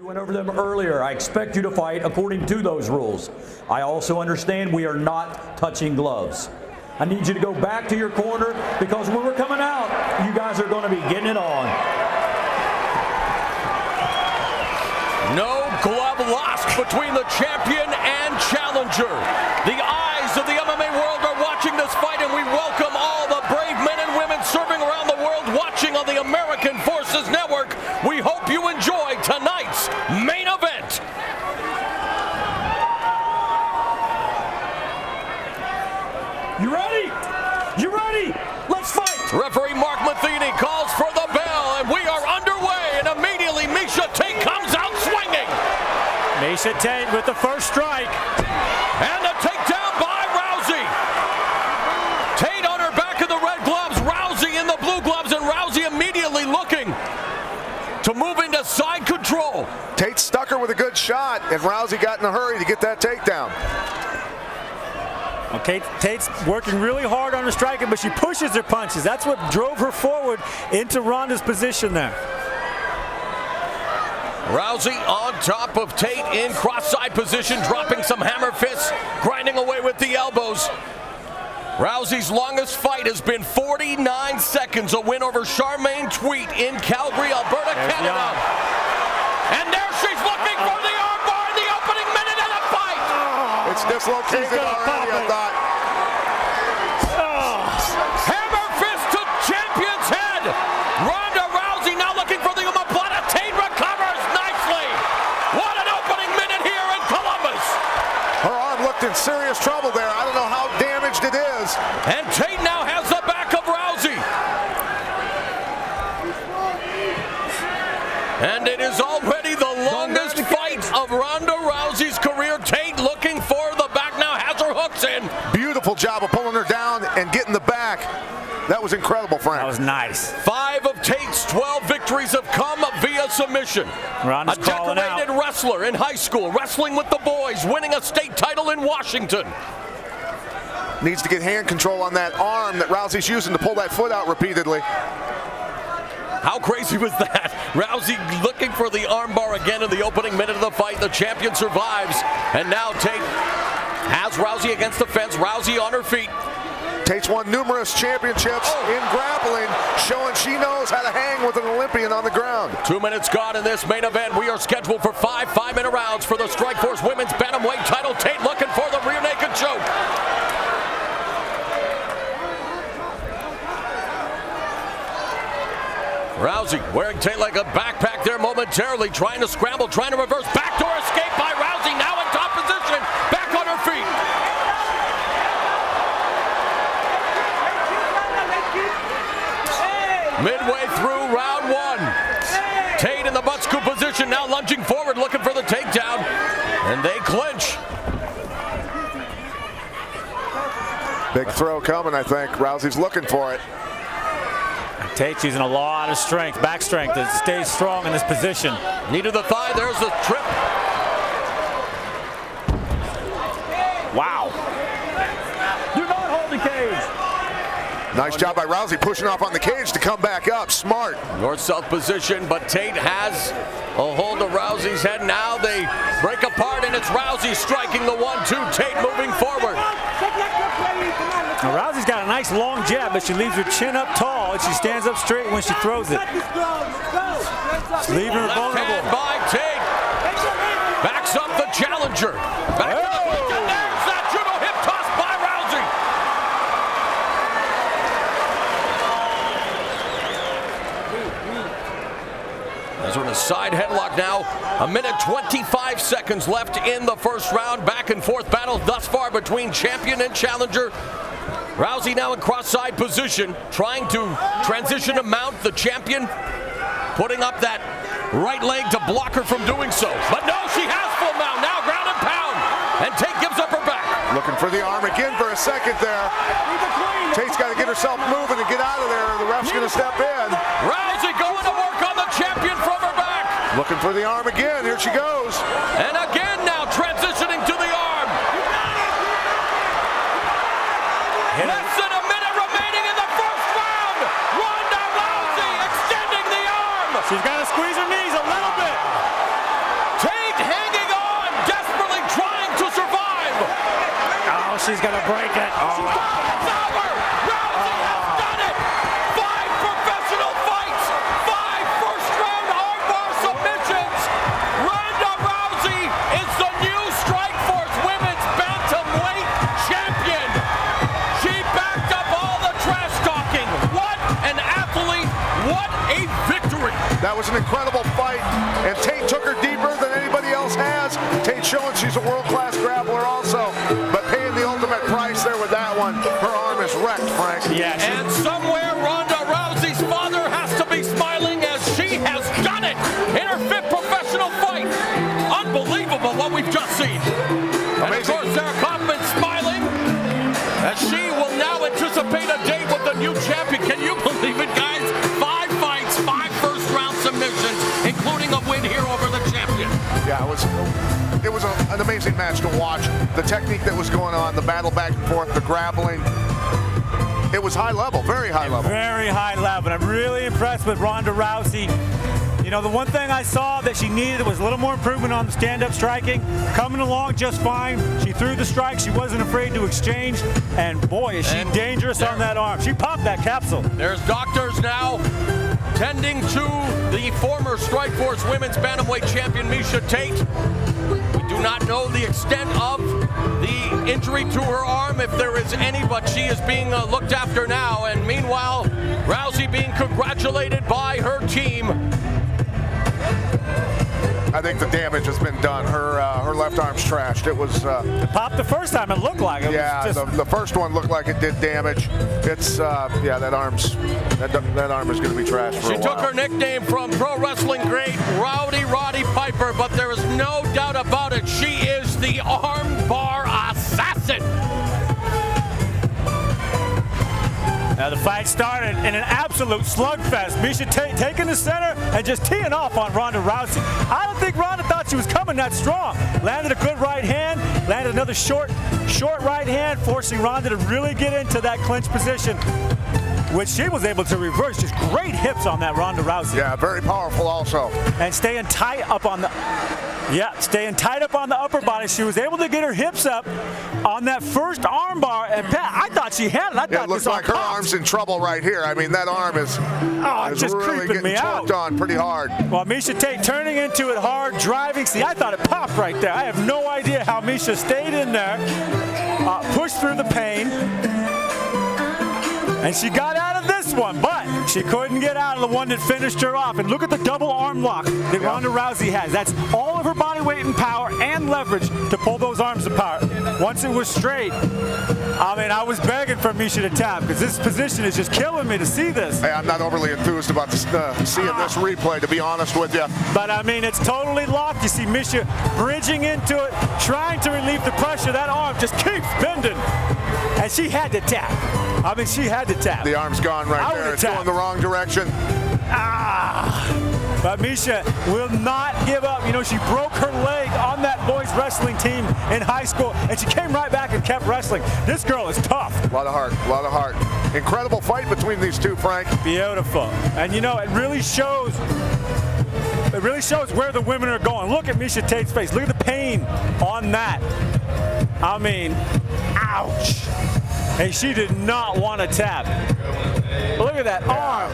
Went over them earlier. I expect you to fight according to those rules. I also understand we are not touching gloves. I need you to go back to your corner because when we're coming out, you guys are going to be getting it on. No glove lost between the champion and challenger. The eyes of the MMA world are watching this fight, and we welcome all the brave men and women serving around the world watching on the American Forces Network. We hope you enjoy tonight's main event. You ready? You ready? Let's fight! Referee Mark Matheny calls for the bell, and we are underway, and immediately Miesha Tate comes out swinging. Miesha Tate with the first strike. And the takedown by Rousey. Tate on her back in the red gloves, Rousey in the blue gloves, and Rousey immediately looking to move into side control. Tate stuck her with a good shot, and Rousey got in a hurry to get that takedown. Okay, Tate's working really hard on her striking, but she pushes her punches. That's what drove her forward into Ronda's position there. Rousey on top of Tate in cross-side position, dropping some hammer fists, grinding away with the elbows. Rousey's longest fight has been 49 seconds, a win over Charmaine Tweet in Calgary, Alberta, Canada. And there she's looking for the armbar in the opening minute of the fight. It's dislocated already, I thought. Hammer fist to champion's head. Ronda Rousey now looking for the omoplata. Tate recovers nicely. What an opening minute here in Columbus. Her arm looked in serious trouble there. I don't know how damaged it is. And Tate now has the back of Rousey. And it is already the longest fight of Ronda Rousey's career. Tate looking for the back now, has her hooks in. Beautiful job of pulling her down and getting the back. That was incredible, Frank. That was nice. 5 of Tate's 12 victories have come via submission. Ronda's a calling decorated out. wrestler in high school, wrestling with the boys, winning a state title in Washington. Needs to get hand control on that arm that Rousey's using to pull that foot out repeatedly. How crazy was that? Rousey looking for the armbar again in the opening minute of the fight. The champion survives. And now Tate has Rousey against the fence. Rousey on her feet. Tate's won numerous championships in grappling, showing she knows how to hang with an Olympian on the ground. 2 minutes gone in this main event. We are scheduled for 5 5-minute rounds for the Strikeforce Women's Bantamweight title. Tate looking for the rear naked choke. Rousey wearing Tate like a backpack there momentarily, trying to scramble, trying to reverse. Backdoor escape by Rousey, now in top position, back on her feet. Midway through round 1. Tate in the butt scoop position, now lunging forward, looking for the takedown, and they clinch. Big throw coming, I think. Rousey's looking for it. Tate's using a lot of strength, back strength, to stay strong in this position. Knee to the thigh, there's the trip. Wow. Do not hold the cage. Nice job by Rousey pushing off on the cage to come back up. Smart. North-south position, but Tate has a hold of Rousey's head. Now they break apart, and it's Rousey striking the 1-2. Tate moving forward. Now, Rousey's got a nice long jab, but she leaves her chin up tall, and she stands up straight when she throws it. She's leaving her Left hand vulnerable. by Tate. Backs up the challenger. Back to the hook, and there's that judo hip toss by Rousey. As we're in a side headlock now. 1 minute 25 seconds left in the first round. Back and forth battle thus far between champion and challenger. Rousey now in cross-side position, trying to transition to mount the champion, putting up that right leg to block her from doing so. But no, she has full mount, now ground and pound, and Tate gives up her back. Looking for the arm again for a second there. Tate's got to get herself moving and get out of there, or the ref's going to step in. Rousey going to work on the champion from her back. Looking for the arm again, here she goes. And again now transitioning to the arm. Less than a minute remaining in the first round. Ronda Rousey extending the arm. She's got to squeeze her knees a little bit. she's going to break it. Oh. It's over! Rousey has done it! 5 professional fights! 5 first-round armbar submissions! Ronda Rousey is the new Strikeforce Women's Bantamweight Champion! She backed up all the trash talking! What an athlete! What a victory! That was an incredible fight, and Tate took her deeper than anybody else has. Tate showing she's a world-class grappler also, but paying the ultimate price there with that one. Her arm is wrecked, Frank. Yeah, and somewhere Ronda Rousey's father has to be smiling as she has done it in her 5th professional fight. Unbelievable what we've just seen. And of course, Sarah Kaufman smiling as she will now anticipate a date with the new champion. Can you believe it, guys? 5 fights, 5 first-round submissions, including a win here over the champion. Yeah, it was an amazing match to watch. The technique that was going on, the battle back and forth, the grappling. It was high level, very high level. Very high level. I'm really impressed with Ronda Rousey. You know, the one thing I saw that she needed was a little more improvement on the stand-up striking. Coming along just fine. She threw the strike. She wasn't afraid to exchange. And boy, is she dangerous on that arm. She popped that capsule. There's doctors now tending to the former Strikeforce Women's Bantamweight Champion, Miesha Tate. We do not know the extent of the injury to her arm, if there is any, but she is being looked after now. And meanwhile, Rousey being congratulated by her team. I think the damage has been done. Her left arm's trashed. It was It popped the first time. It looked like it. Yeah, was just... the first one looked like it did damage. It's yeah, that arm is going to be trashed for a while. She took her nickname from pro wrestling great Rowdy Roddy Piper, but there is no doubt about it. She is the armbar assassin. Now the fight started in an absolute slugfest. Miesha Tate taking the center and just teeing off on Ronda Rousey. I don't think Ronda thought she was coming that strong. Landed a good right hand, landed another short right hand, forcing Ronda to really get into that clinch position, which she was able to reverse. Just great hips on that Ronda Rousey. Yeah, very powerful also. And staying tight up on the upper body. She was able to get her hips up on that first armbar, and Pat, I thought she had it. I thought it looks like her arm's in trouble right here. I mean, that arm is just really creeping me getting out. torqued on pretty hard. Well, Miesha Tate turning into it hard, driving. See, I thought it popped right there. I have no idea how Miesha stayed in there, pushed through the pain, and she got out of this one, but she couldn't get out of the one that finished her off. And look at the double arm lock that Ronda Rousey has. That's all of her body weight and power and leverage to pull those arms apart. Once it was straight, I mean, I was begging for Miesha to tap because this position is just killing me to see this. Hey, I'm not overly enthused about seeing this replay, to be honest with you. But I mean, it's totally locked. You see Miesha bridging into it, trying to relieve the pressure. That arm just keeps bending. And she had to tap. I mean, she had to tap. The arm's gone right there. It's going the wrong direction. But Miesha will not give up. You know, she broke her leg on that boys wrestling team in high school, and she came right back and kept wrestling. This girl is tough. A lot of heart, a lot of heart. Incredible fight between these two, Frank. Beautiful. And you know, it really shows where the women are going. Look at Miesha Tate's face. Look at the pain on that. I mean, ouch. Hey, she did not want to tap. Look at that arm.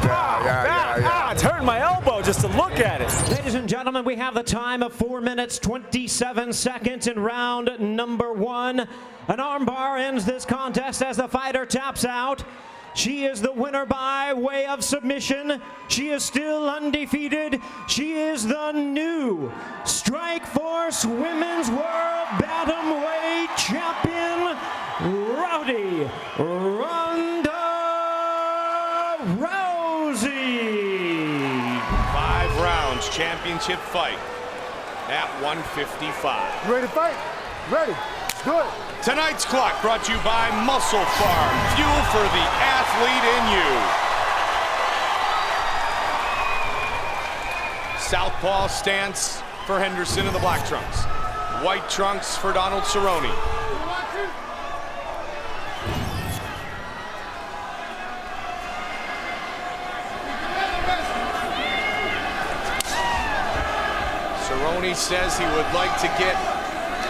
It's hurting my elbow just to look at it. Ladies and gentlemen, we have the time of 4 minutes, 27 seconds in round number 1. An armbar ends this contest as the fighter taps out. She is the winner by way of submission. She is still undefeated. She is the new Strikeforce Women's World Bantamweight Champion, Rowdy Ronda Rousey. 5 rounds championship fight at 155. Ready to fight? Ready. Good. Tonight's clock brought to you by Muscle Farm, fuel for the athlete in you. Southpaw stance for Henderson in the black trunks. White trunks for Donald Cerrone. Cerrone says he would like to get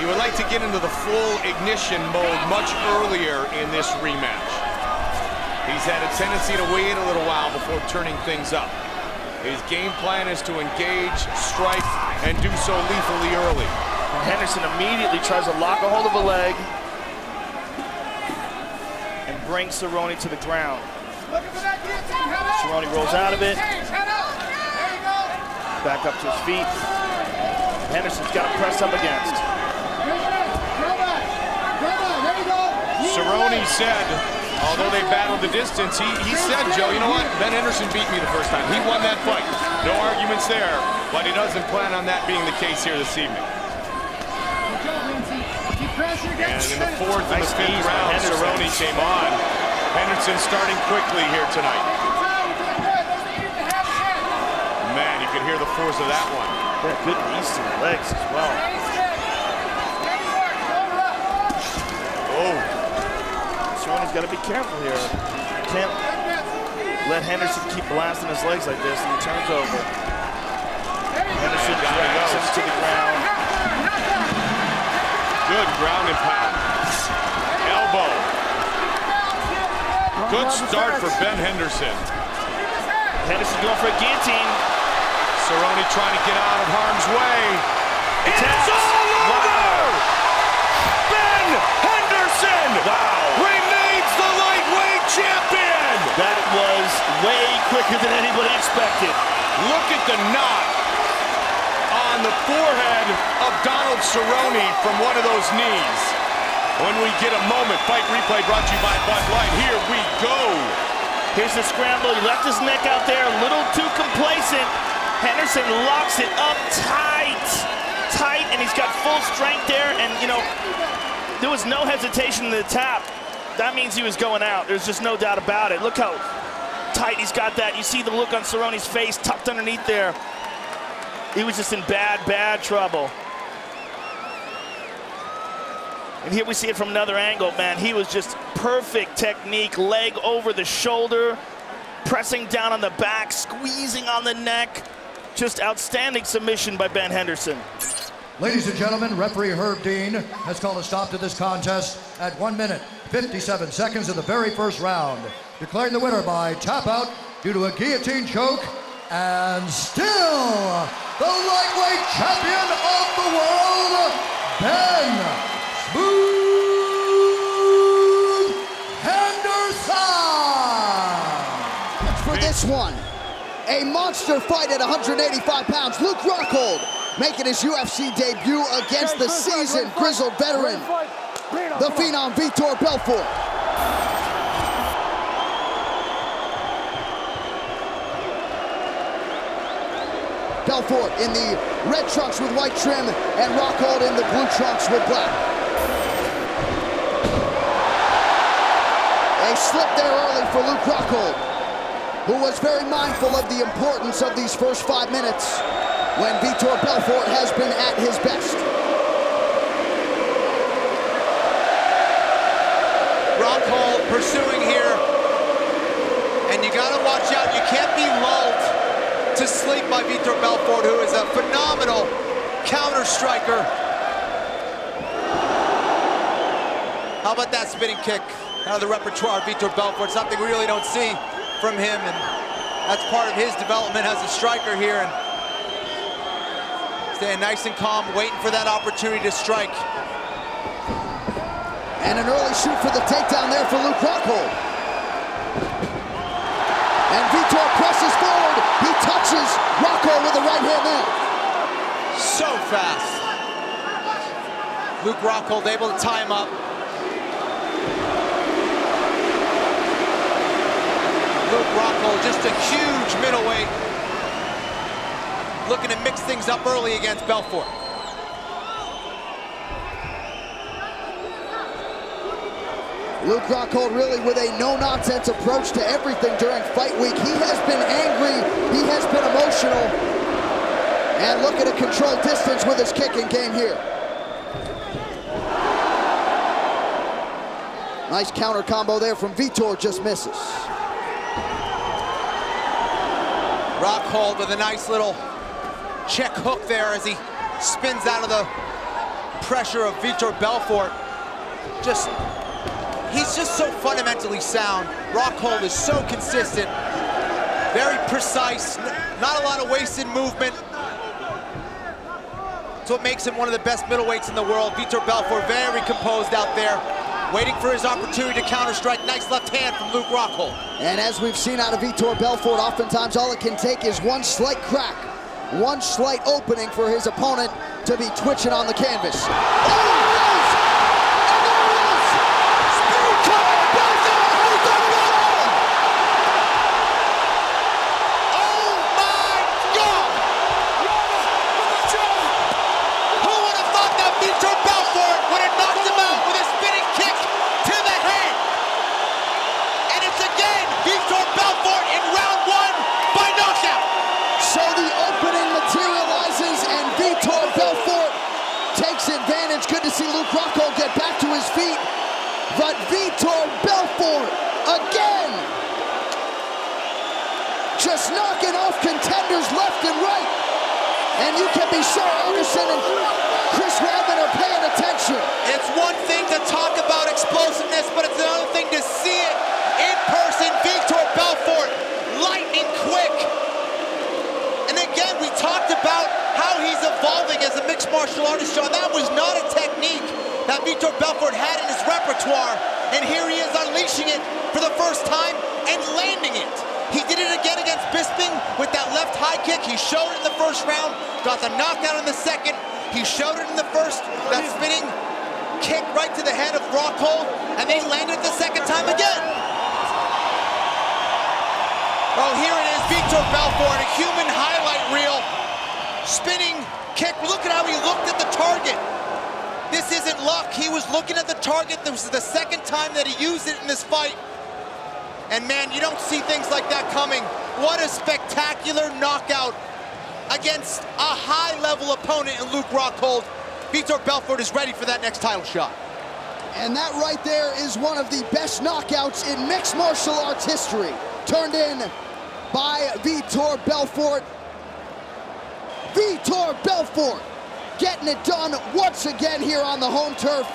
He would like to get into the full ignition mode much earlier in this rematch. He's had a tendency to wait a little while before turning things up. His game plan is to engage, strike, and do so lethally early. Henderson immediately tries to lock a hold of a leg and bring Cerrone to the ground. Cerrone rolls out of it. Back up to his feet. Henderson's got to press up against. Cerrone said, although they battled the distance, he said, Joe, you know what? Ben Henderson beat me the first time. He won that fight. No arguments there, but he doesn't plan on that being the case here this evening. And in the fourth and the fifth round, Cerrone came on. Henderson starting quickly here tonight. Man, you could hear the force of that one. Yeah, good knees to the legs as well. Oh. Cerrone's got to be careful here. Can't let Henderson keep blasting his legs like this and he turns over. Henderson drags him to the ground. Good ground and pound. Elbow. Good start for Ben Henderson. Henderson going for a guillotine. Cerrone trying to get out of harm's way. It's all over! Ben Henderson remains the lightweight champion! That was way quicker than anybody expected. Look at the knot on the forehead of Donald Cerrone from one of those knees. When we get a moment, fight replay brought to you by Bud Light. Here we go. Here's the scramble. He left his neck out there a little too complacent. Henderson locks it up tight, and he's got full strength there. And, you know, there was no hesitation in the tap. That means he was going out. There's just no doubt about it. Look how tight he's got that. You see the look on Cerrone's face tucked underneath there. He was just in bad trouble. And here we see it from another angle, man. He was just perfect technique, leg over the shoulder, pressing down on the back, squeezing on the neck. Just outstanding submission by Ben Henderson. Ladies and gentlemen, referee Herb Dean has called a stop to this contest at 1 minute, 57 seconds of the very first round, declaring the winner by tap out due to a guillotine choke, and still the lightweight champion of the world, Ben Smooth Henderson. For this one, a monster fight at 185 pounds. Luke Rockhold making his UFC debut against the seasoned, grizzled veteran, the Phenom Vitor Belfort. Belfort in the red trunks with white trim, and Rockhold in the blue trunks with black. A slip there early for Luke Rockhold, who was very mindful of the importance of these first 5 minutes when Vitor Belfort has been at his best. Rockhold pursuing here, and you gotta watch out. You can't be lulled to sleep by Vitor Belfort, who is a phenomenal counter striker. How about that spinning kick out of the repertoire of Vitor Belfort? Something we really don't see from him, and that's part of his development as a striker here. And staying nice and calm, waiting for that opportunity to strike. And an early shoot for the takedown there for Luke Rockhold. And Vitor presses forward. He touches Rockhold with the right hand there. So fast. Luke Rockhold able to tie him up. Luke Rockhold, just a huge middleweight. Looking to mix things up early against Belfort. Luke Rockhold really with a no-nonsense approach to everything during fight week. He has been angry, he has been emotional, and looking to control distance with his kicking game here. Nice counter combo there from Vitor, just misses. Rockhold with a nice little check hook there as he spins out of the pressure of Vitor Belfort. He's just so fundamentally sound. Rockhold is so consistent, very precise, not a lot of wasted movement. It's what makes him one of the best middleweights in the world. Vitor Belfort very composed out there, waiting for his opportunity to counter-strike. Nice left hand from Luke Rockhold. And as we've seen out of Vitor Belfort, oftentimes all it can take is one slight crack, one slight opening for his opponent to be twitching on the canvas. Good to see Luke Rockhold get back to his feet, but Vitor Belfort again just knocking off contenders left and right. And you can be sure Henderson and Chris Weidman are paying attention. It's one thing to talk about explosiveness, but it's another thing to see it in person. Vitor Belfort, lightning quick. And again, we talked about how he's evolving as a mixed martial artist, John. That was not a technique that Vitor Belfort had in his repertoire, and here he is unleashing it for the first time and landing it. He did it again against Bisping with that left high kick. He showed it in the first round, got the knockout in the second. He showed it in the first, that spinning kick right to the head of Rockhold, and they landed it the second time again. Oh, here it is, Vitor Belfort, a human highlight reel. Spinning kick, look at how he looked at the target. This isn't luck, he was looking at the target. This was the second time that he used it in this fight. And man, you don't see things like that coming. What a spectacular knockout against a high-level opponent in Luke Rockhold. Vitor Belfort is ready for that next title shot. And that right there is one of the best knockouts in mixed martial arts history. Turned in by Vitor Belfort. Vitor Belfort getting it done once again here on the home turf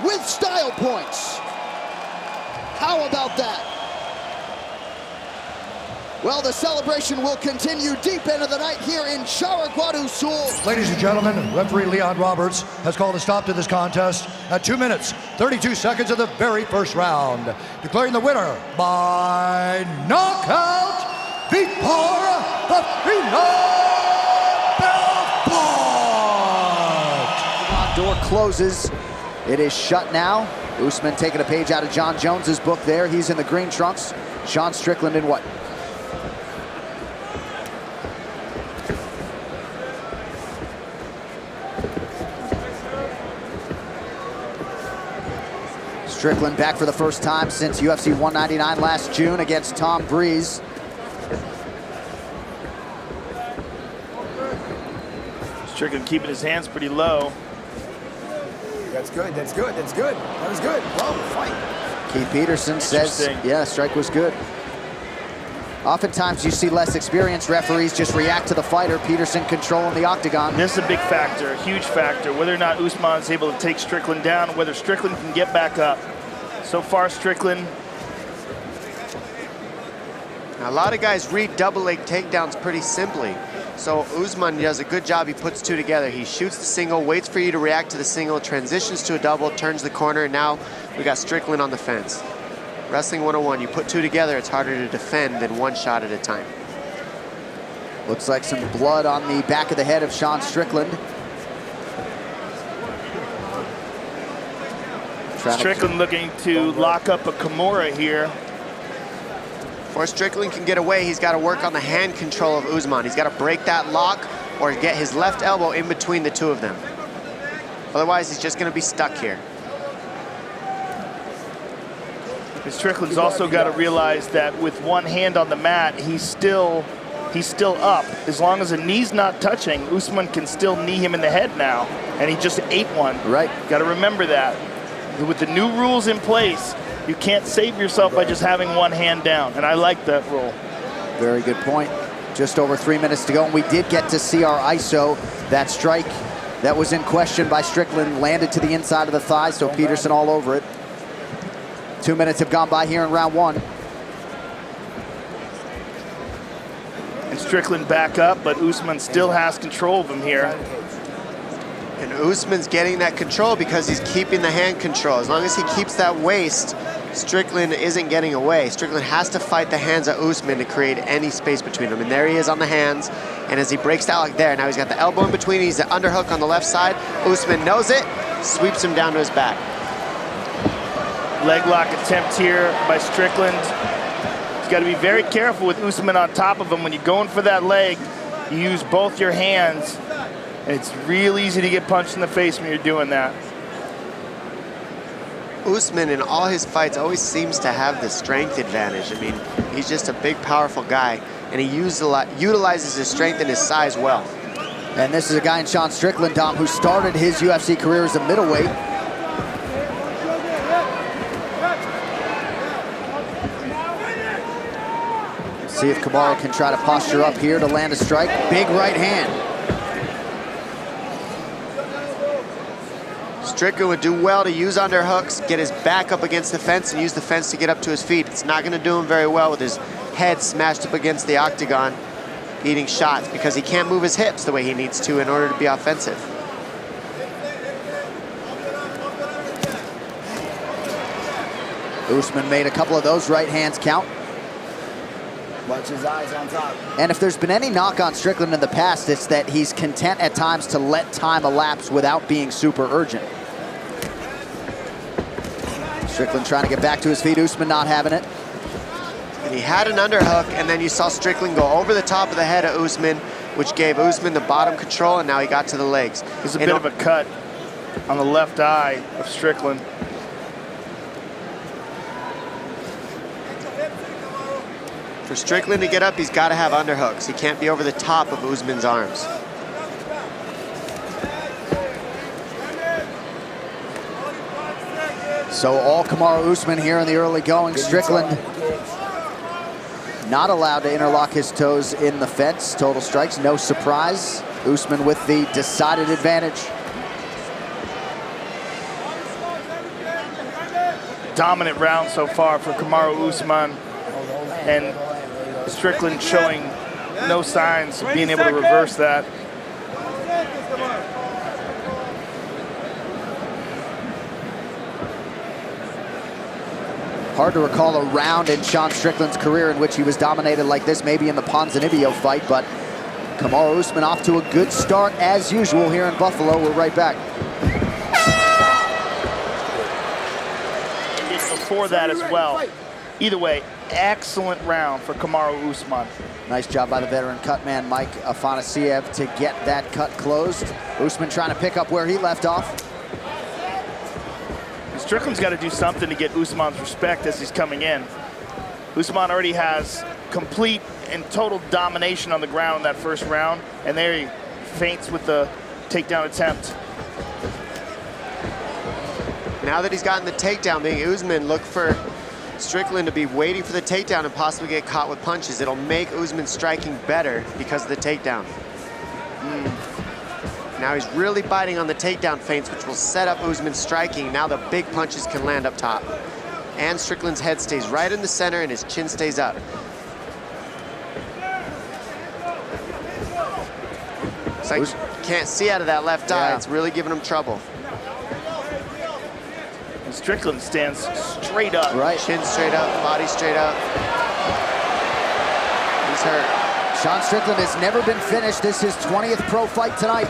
with style points. How about that? Well, the celebration will continue deep into the night here in Cerrone do Sul. Ladies and gentlemen, referee Leon Roberts has called a stop to this contest at 2 minutes, 32 seconds of the very first round, declaring the winner by knockout, Vitor the Phenom Belfort. Door closes. It is shut now. Usman taking a page out of John Jones's book there. He's in the green trunks. Sean Strickland in white. Strickland back for the first time since UFC 199 last June against Tom Breeze. Strickland keeping his hands pretty low. That's good, that's good, that's good. That was good. Well, fight. Keith Peterson says, yeah, strike was good. Oftentimes you see less experienced referees just react to the fighter. Peterson controlling the octagon. This is a big factor, a huge factor. Whether or not Usman is able to take Strickland down, whether Strickland can get back up. So far, Strickland. Now, a lot of guys read double leg takedowns pretty simply. So Usman does a good job. He puts two together. He shoots the single, waits for you to react to the single, transitions to a double, turns the corner, and now we got Strickland on the fence. Wrestling 101, you put two together, it's harder to defend than one shot at a time. Looks like some blood on the back of the head of Sean Strickland. Strickland looking to lock up a Kimura here. Before Strickland can get away, he's got to work on the hand control of Usman. He's got to break that lock or get his left elbow in between the two of them. Otherwise, he's just going to be stuck here. Strickland's also got to realize that with one hand on the mat, he's still up. As long as the knee's not touching, Usman can still knee him in the head now, and he just ate one. Right. Got to remember that. With the new rules in place, you can't save yourself by just having one hand down, and I like that rule. Very good point. Just over 3 minutes to go, and we did get to see our ISO. That strike that was in question by Strickland landed to the inside of the thigh, so Peterson all over it. 2 minutes have gone by here in round one. And Strickland back up, but Usman still has control of him here. And Usman's getting that control because he's keeping the hand control. As long as he keeps that waist, Strickland isn't getting away. Strickland has to fight the hands of Usman to create any space between them. And there he is on the hands. And as he breaks out like there, now he's got the elbow in between. He's the underhook on the left side. Usman knows it, sweeps him down to his back. Leg lock attempt here by Strickland. He's got to be very careful with Usman on top of him. When you're going for that leg, you use both your hands. And it's real easy to get punched in the face when you're doing that. Usman in all his fights always seems to have the strength advantage. I mean, he's just a big, powerful guy, and he utilizes his strength and his size well. And this is a guy in Sean Strickland, Dom, who started his UFC career as a middleweight. See if Kamaru can try to posture up here to land a strike. Big right hand. Strickland would do well to use underhooks, get his back up against the fence, and use the fence to get up to his feet. It's not going to do him very well with his head smashed up against the octagon, eating shots, because he can't move his hips the way he needs to in order to be offensive. Usman made a couple of those right hands count. Watch his eyes on top. And if there's been any knock on Strickland in the past, it's that he's content at times to let time elapse without being super urgent. Strickland trying to get back to his feet, Usman not having it. And he had an underhook, and then you saw Strickland go over the top of the head of Usman, which gave Usman the bottom control, and now he got to the legs. There's a bit of a cut on the left eye of Strickland. For Strickland to get up, he's got to have underhooks. He can't be over the top of Usman's arms. So all Kamaru Usman here in the early going. Strickland not allowed to interlock his toes in the fence. Total strikes, no surprise. Usman with the decided advantage. Dominant round so far for Kamaru Usman. And Strickland showing no signs of being able to reverse that. Hard to recall a round in Sean Strickland's career in which he was dominated like this, maybe in the Ponzinibbio fight, but Kamaru Usman off to a good start as usual here in Buffalo. We're right back. Before that as well. Either way, excellent round for Kamaru Usman. Nice job by the veteran cutman Mike Afanasiev to get that cut closed. Usman trying to pick up where he left off. Strickland's got to do something to get Usman's respect as he's coming in. Usman already has complete and total domination on the ground in that first round, and there he feints with the takedown attempt. Now that he's gotten the takedown, being Usman, look for Strickland to be waiting for the takedown and possibly get caught with punches. It'll make Usman striking better because of the takedown. Now he's really biting on the takedown feints, which will set up Usman striking. Now the big punches can land up top. And Strickland's head stays right in the center and his chin stays up. It's like you can't see out of that left eye. It's really giving him trouble. And Strickland stands straight up. Right. Chin straight up, body straight up. He's hurt. Sean Strickland has never been finished. This is his 20th pro fight tonight.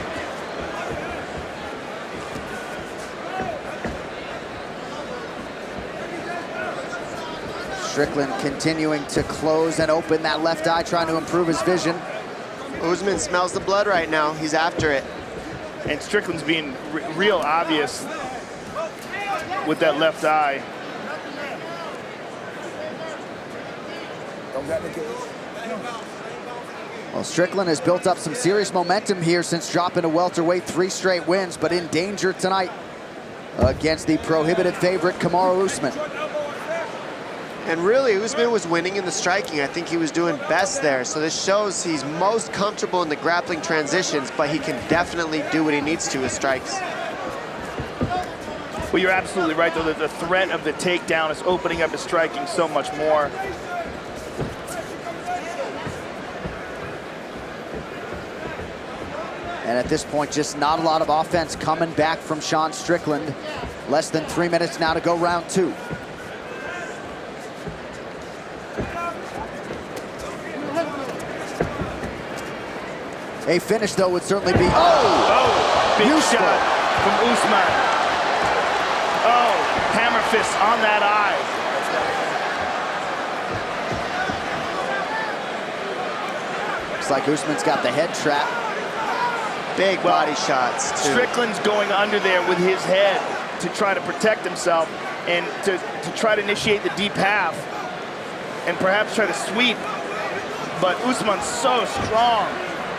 Strickland continuing to close and open that left eye, trying to improve his vision. Usman smells the blood right now. He's after it. And Strickland's being real obvious with that left eye. Well, Strickland has built up some serious momentum here since dropping to welterweight, 3 straight wins, but in danger tonight against the prohibitive favorite, Kamaru Usman. And really, Usman was winning in the striking. I think he was doing best there. So this shows he's most comfortable in the grappling transitions, but he can definitely do what he needs to with strikes. Well, you're absolutely right, though, that the threat of the takedown is opening up his striking so much more. And at this point, just not a lot of offense coming back from Sean Strickland. Less than 3 minutes now to go round 2. A finish, though, would certainly be... Oh, big shot from Usman. Oh, hammer fist on that eye. Looks like Usman's got the head trap. Big body shots, too. Strickland's going under there with his head to try to protect himself and to try to initiate the deep half and perhaps try to sweep. But Usman's so strong.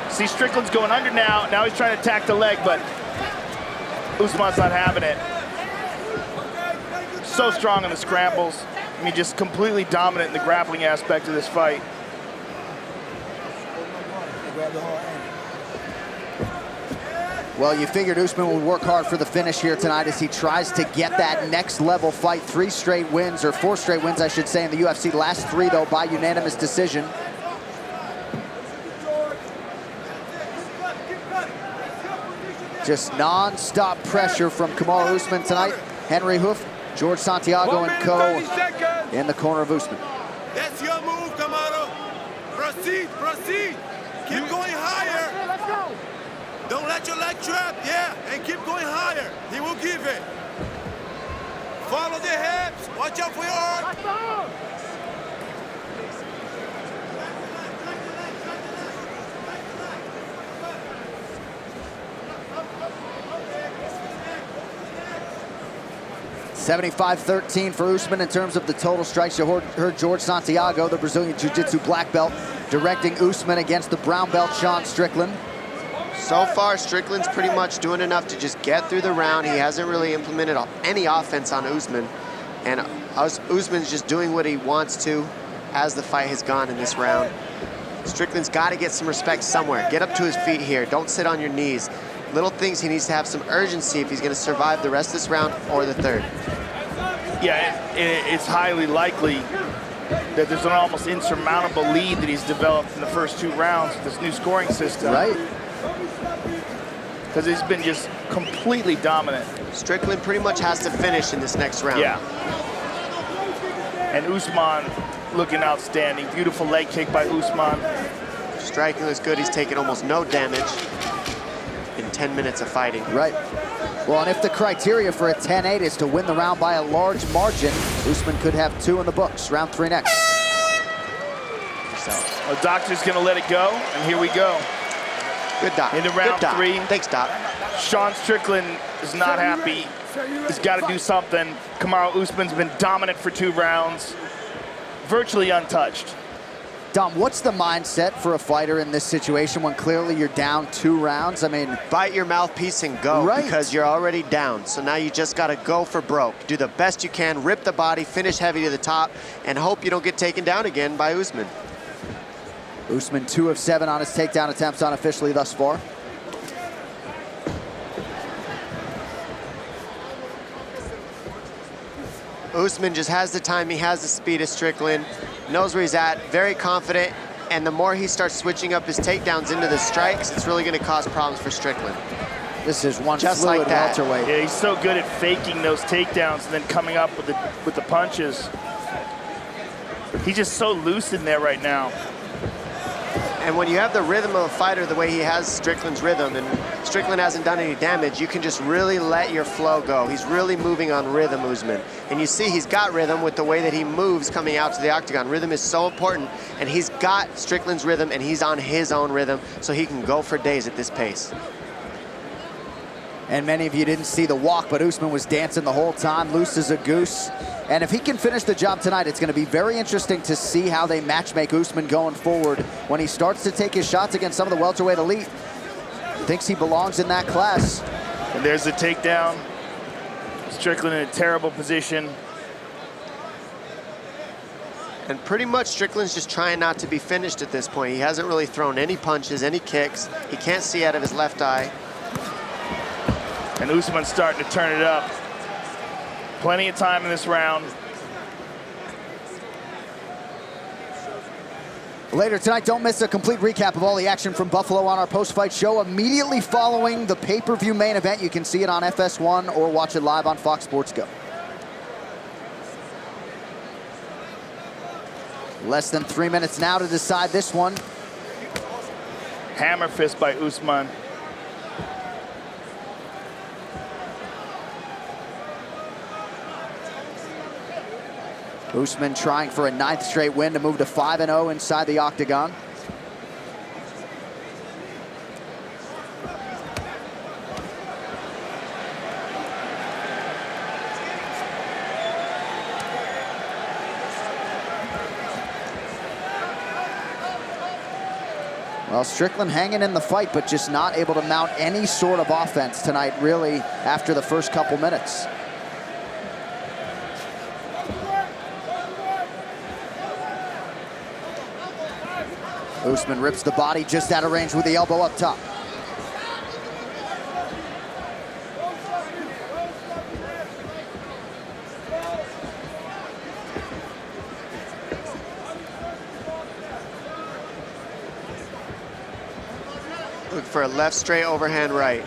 See, Strickland's going under now. Now he's trying to attack the leg, but Usman's not having it. So strong in the scrambles. I mean, just completely dominant in the grappling aspect of this fight. Well, you figured Usman would work hard for the finish here tonight as he tries to get that next level fight. 3 straight wins, or 4 straight wins, I should say, in the UFC. The last 3, though, by unanimous decision. Just non-stop pressure from Kamaru Usman tonight. Henry Hoof, George Santiago, and co. in the corner of Usman. That's your move, Kamaru. Proceed, proceed. Keep going higher. Let's go. Don't let your leg trap, yeah, and keep going higher. He will give it. Follow the hips. Watch out for your arm. 75-13 for Usman in terms of the total strikes. You heard George Santiago, the Brazilian Jiu-Jitsu black belt, directing Usman against the brown belt Sean Strickland. So far, Strickland's pretty much doing enough to just get through the round. He hasn't really implemented any offense on Usman. And Usman's just doing what he wants to as the fight has gone in this round. Strickland's got to get some respect somewhere. Get up to his feet here. Don't sit on your knees. Little things, he needs to have some urgency if he's going to survive the rest of this round or the third. Yeah, it's highly likely that there's an almost insurmountable lead that he's developed in the first 2 rounds with this new scoring system. Right. Because he's been just completely dominant. Strickland pretty much has to finish in this next round. Yeah. And Usman looking outstanding. Beautiful leg kick by Usman. Striking looks good. He's taken almost no damage in 10 minutes of fighting. Right. Well, and if the criteria for a 10-8 is to win the round by a large margin, Usman could have 2 in the books. Round 3 next. Well, doctor's gonna let it go, and here we go. Good doc. Into round 3. Thanks, doc. Sean Strickland is not happy. He's got to do something. Kamaru Usman's been dominant for 2 rounds, virtually untouched. Dom, what's the mindset for a fighter in this situation when clearly you're down 2 rounds? I mean, bite your mouthpiece and go, right, because you're already down. So now you just got to go for broke. Do the best you can, rip the body, finish heavy to the top, and hope you don't get taken down again by Usman. Usman 2 of 7 on his takedown attempts unofficially thus far. Usman just has the time, he has the speed of Strickland, knows where he's at, very confident, and the more he starts switching up his takedowns into the strikes, it's really going to cause problems for Strickland. This is one just fluid like that. welterweight. Yeah, he's so good at faking those takedowns and then coming up with the punches. He's just so loose in there right now. And when you have the rhythm of a fighter the way he has Strickland's rhythm, and Strickland hasn't done any damage, you can just really let your flow go. He's really moving on rhythm, Usman. And you see he's got rhythm with the way that he moves coming out to the octagon. Rhythm is so important, and he's got Strickland's rhythm, and he's on his own rhythm, so he can go for days at this pace. And many of you didn't see the walk, but Usman was dancing the whole time, loose as a goose. And if he can finish the job tonight, it's going to be very interesting to see how they matchmake Usman going forward when he starts to take his shots against some of the welterweight elite. Thinks he belongs in that class. And there's the takedown. Strickland in a terrible position. And pretty much Strickland's just trying not to be finished at this point. He hasn't really thrown any punches, any kicks. He can't see out of his left eye. And Usman's starting to turn it up. Plenty of time in this round. Later tonight, don't miss a complete recap of all the action from Buffalo on our post-fight show immediately following the pay-per-view main event. You can see it on FS1 or watch it live on Fox Sports Go. Less than 3 minutes now to decide this one. Hammer fist by Usman. Usman trying for a 9th straight win to move to 5-0 inside the octagon. Well, Strickland hanging in the fight, but just not able to mount any sort of offense tonight, really, after the first couple minutes. Usman rips the body just out of range with the elbow up top. Look for a left straight overhand right.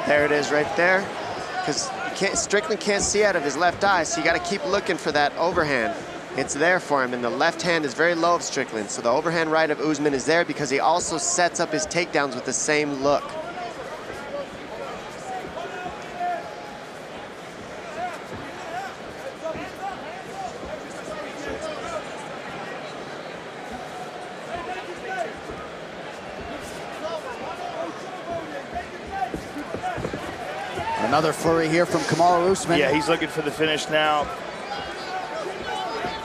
There it is right there. Because Strickland can't see out of his left eye, so you got to keep looking for that overhand. It's there for him, and the left hand is very low of Strickland. So the overhand right of Usman is there because he also sets up his takedowns with the same look. Another flurry here from Kamaru Usman. Yeah, he's looking for the finish now.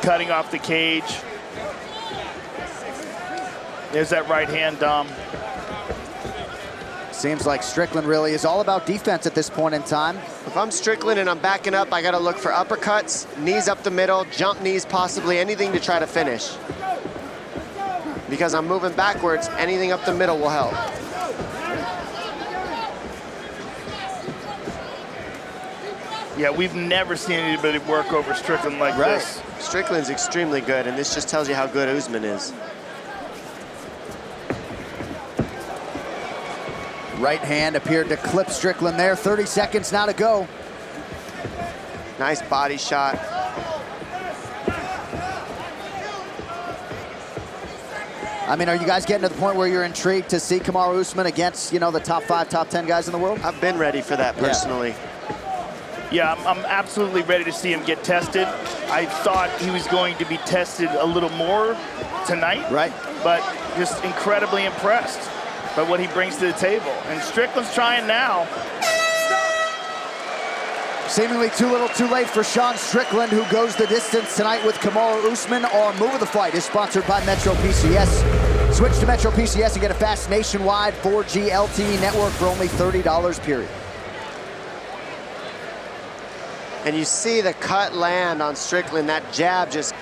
Cutting off the cage. There's that right hand, Dom. Seems like Strickland really is all about defense at this point in time. If I'm Strickland and I'm backing up, I got to look for uppercuts, knees up the middle, jump knees, possibly anything to try to finish. Because I'm moving backwards, anything up the middle will help. Yeah, we've never seen anybody work over Strickland like this. Strickland's extremely good, and this just tells you how good Usman is. Right hand appeared to clip Strickland there. 30 seconds now to go. Nice body shot. I mean, are you guys getting to the point where you're intrigued to see Kamaru Usman against, you know, the top 5, top 10 guys in the world? I've been ready for that personally. Yeah, I'm absolutely ready to see him get tested. I thought he was going to be tested a little more tonight. Right. But just incredibly impressed by what he brings to the table. And Strickland's trying now. Seemingly too little too late for Sean Strickland, who goes the distance tonight with Kamaru Usman. Our Move of the Fight is sponsored by Metro PCS. Switch to Metro PCS and get a fast nationwide 4G LTE network for only $30, period. And you see the cut land on Strickland. That jab just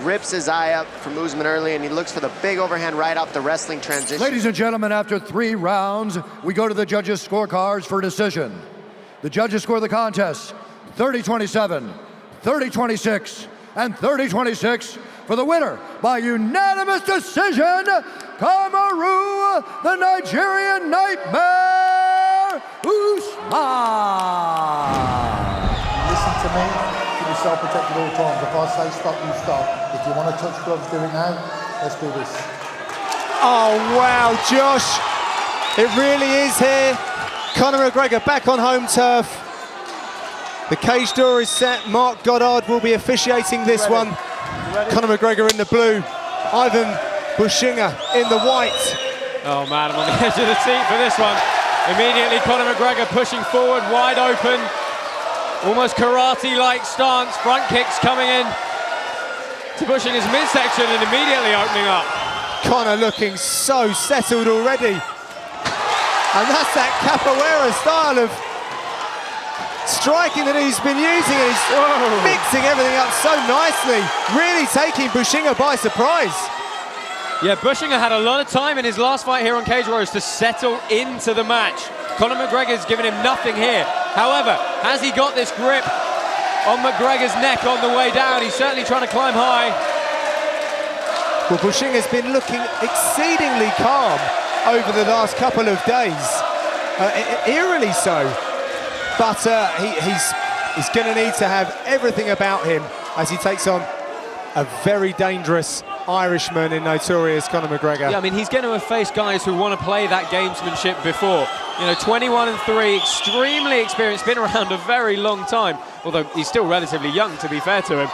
rips his eye up from Usman early, and he looks for the big overhand right off the wrestling transition. Ladies and gentlemen, after 3 rounds, we go to the judges' scorecards for decision. The judges score the contest 30-27, 30-26, and 30-26 for the winner by unanimous decision, Kamaru, the Nigerian Nightmare, Usman. Listen to me, keep yourself protected all times. If I say stop, you stop. If you want to touch gloves, do it now. Let's do this. Oh, wow, Josh. It really is here. Conor McGregor back on home turf. The cage door is set. Mark Goddard will be officiating this one. Conor McGregor in the blue. Ivan Buchinger in the white. Oh, man, I'm on the edge of the seat for this one. Immediately, Conor McGregor pushing forward, wide open. Almost karate-like stance, front kicks coming in to Buchinger's midsection and immediately opening up. Conor looking so settled already. And that's that capoeira style of striking that he's been using, and he's mixing everything up so nicely, really taking Buchinger by surprise. Yeah, Buchinger had a lot of time in his last fight here on Cage Warriors to settle into the match. Conor McGregor's given him nothing here. However, has he got this grip on McGregor's neck on the way down? He's certainly trying to climb high. Well, Buchinger's been looking exceedingly calm over the last couple of days, eerily so. But he's going to need to have everything about him as he takes on a very dangerous Irishman in notorious Conor McGregor. Yeah, I mean, he's going to have faced guys who want to play that gamesmanship before. You know, 21-3, extremely experienced, been around a very long time, although he's still relatively young, to be fair to him.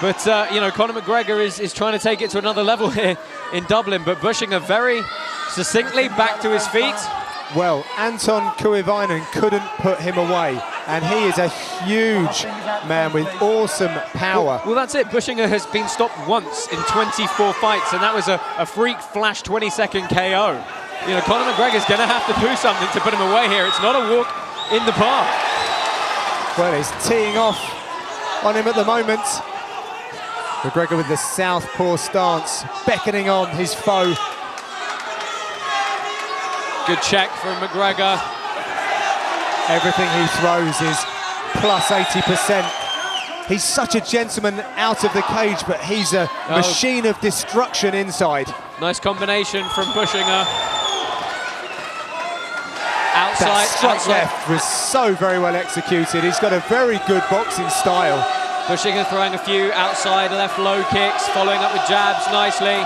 But, you know, Conor McGregor is trying to take it to another level here in Dublin, but Buchinger very succinctly back to his feet. Well, Anton Kuivainen couldn't put him away, and he is a huge man with awesome power. Well, that's it. Buchinger has been stopped once in 24 fights, and that was a freak flash 20-second KO. You know, Conor McGregor's going to have to do something to put him away here. It's not a walk in the park. Well, he's teeing off on him at the moment. McGregor with the southpaw stance, beckoning on his foe. Good check from McGregor. Everything he throws is plus 80%. He's such a gentleman out of the cage, but he's a machine of destruction inside. Nice combination from Buchinger. Outside, that strike left was so very well executed. He's got a very good boxing style. Buchinger throwing a few outside left low kicks, following up with jabs nicely.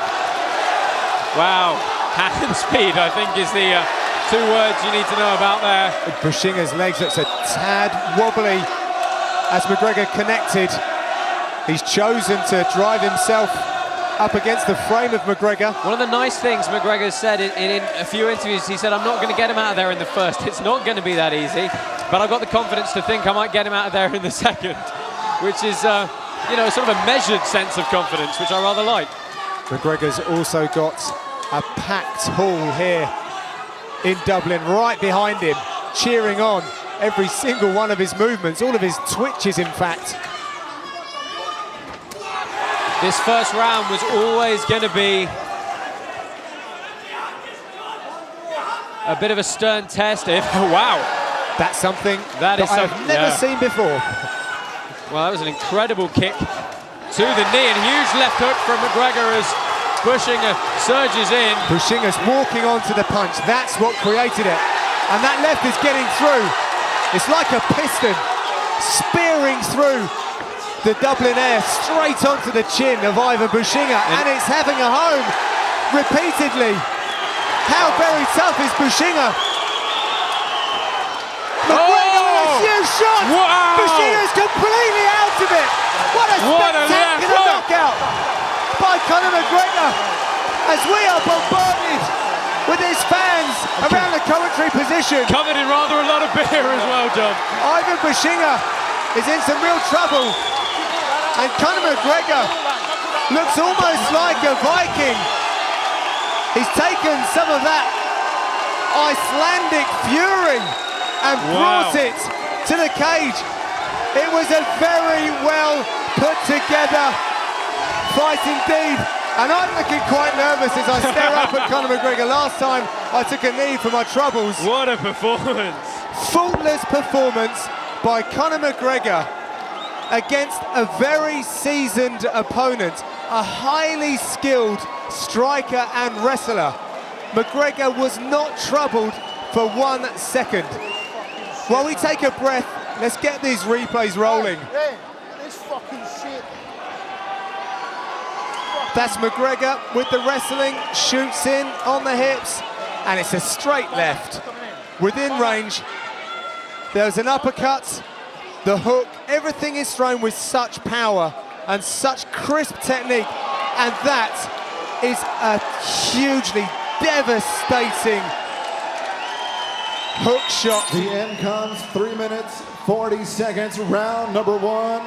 Wow. Hand speed, I think, is the 2 words you need to know about there. Buchinger's legs looks a tad wobbly as McGregor connected. He's chosen to drive himself up against the frame of McGregor. One of the nice things McGregor said in a few interviews, he said, I'm not going to get him out of there in the first. It's not going to be that easy, but I've got the confidence to think I might get him out of there in the second, which is, you know, sort of a measured sense of confidence, which I rather like. McGregor's also got a packed hall here in Dublin, right behind him, cheering on every single one of his movements, all of his twitches, in fact. This first round was always going to be a bit of a stern test. Wow. That's something that I've never seen before. Well, that was an incredible kick to the knee, and huge left hook from McGregor as Buchinger surges in. Buchinger's walking onto the punch. That's what created it. And that left is getting through. It's like a piston spearing through the Dublin air straight onto the chin of Ivan Buchinger, and it's having a home repeatedly. How very tough is Buchinger? McGregor with a huge shot. Wow. Buchinger's completely out of it. What a spectacular knockout by Conor McGregor, as we are bombarded with his fans around the commentary position. Covered in rather a lot of beer as well, John. Ivan Buchinger is in some real trouble, and Conor McGregor looks almost like a Viking. He's taken some of that Icelandic fury and brought it to the cage. It was a very well put together fight indeed, and I'm looking quite nervous as I stare up at Conor McGregor. Last time I took a knee for my troubles. What a performance. Faultless performance by Conor McGregor against a very seasoned opponent, a highly skilled striker and wrestler. McGregor was not troubled for 1 second. While we take a breath, let's get these replays rolling. Hey, this fucking shit. That's McGregor with the wrestling, shoots in on the hips, and it's a straight left. Within range, there's an uppercut, the hook, everything is thrown with such power and such crisp technique, and that is a hugely devastating hook shot. The end comes 3 minutes, 40 seconds, round number 1.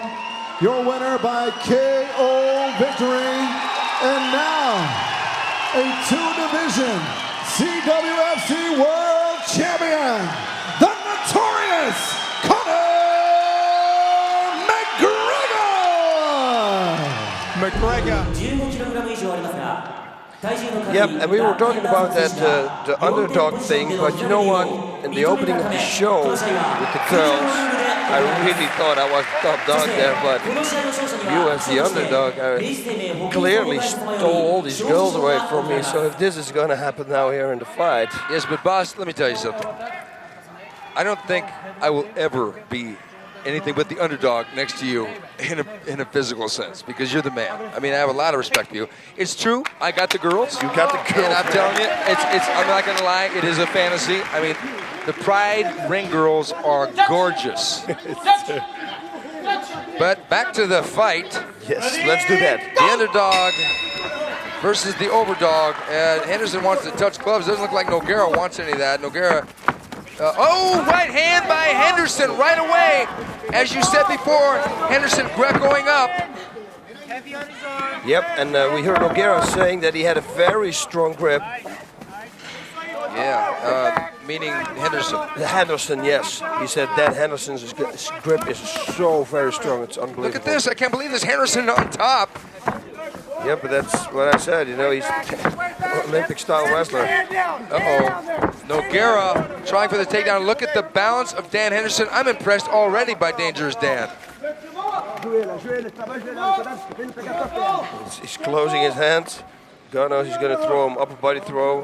Your winner by KO victory, and now a 2-division CWFC World Champion, the notorious Conor Yep, and we were talking about that the underdog thing, but you know what? In the opening of the show with the girls, I really thought I was the top dog there, but you as the underdog clearly stole all these girls away from me. So if this is going to happen now here in the fight. Yes, but boss, let me tell you something. I don't think I will ever be anything but the underdog next to you in a physical sense, because you're the man. I mean, I have a lot of respect for you. It's true, I got the girls. You got the girls. And I'm telling you, I'm not gonna lie, it is a fantasy. I mean, the Pride ring girls are gorgeous. But back to the fight. Yes, let's do that. The underdog versus the overdog. Henderson wants to touch gloves. Doesn't look like Nogueira wants any of that. Nogueira. Right hand by Henderson right away. As you said before, Henderson grip going up. Yep, and we heard Nogueira saying that he had a very strong grip. Yeah, meaning Henderson. Henderson, yes. He said that Henderson's grip is so very strong, it's unbelievable. Look at this, I can't believe this Henderson on top. Yeah, but that's what I said, you know, he's an Olympic-style wrestler. Uh-oh. Nogueira trying for the takedown. Look at the balance of Dan Henderson. I'm impressed already by Dangerous Dan. He's closing his hands. God knows he's going to throw him upper body throw.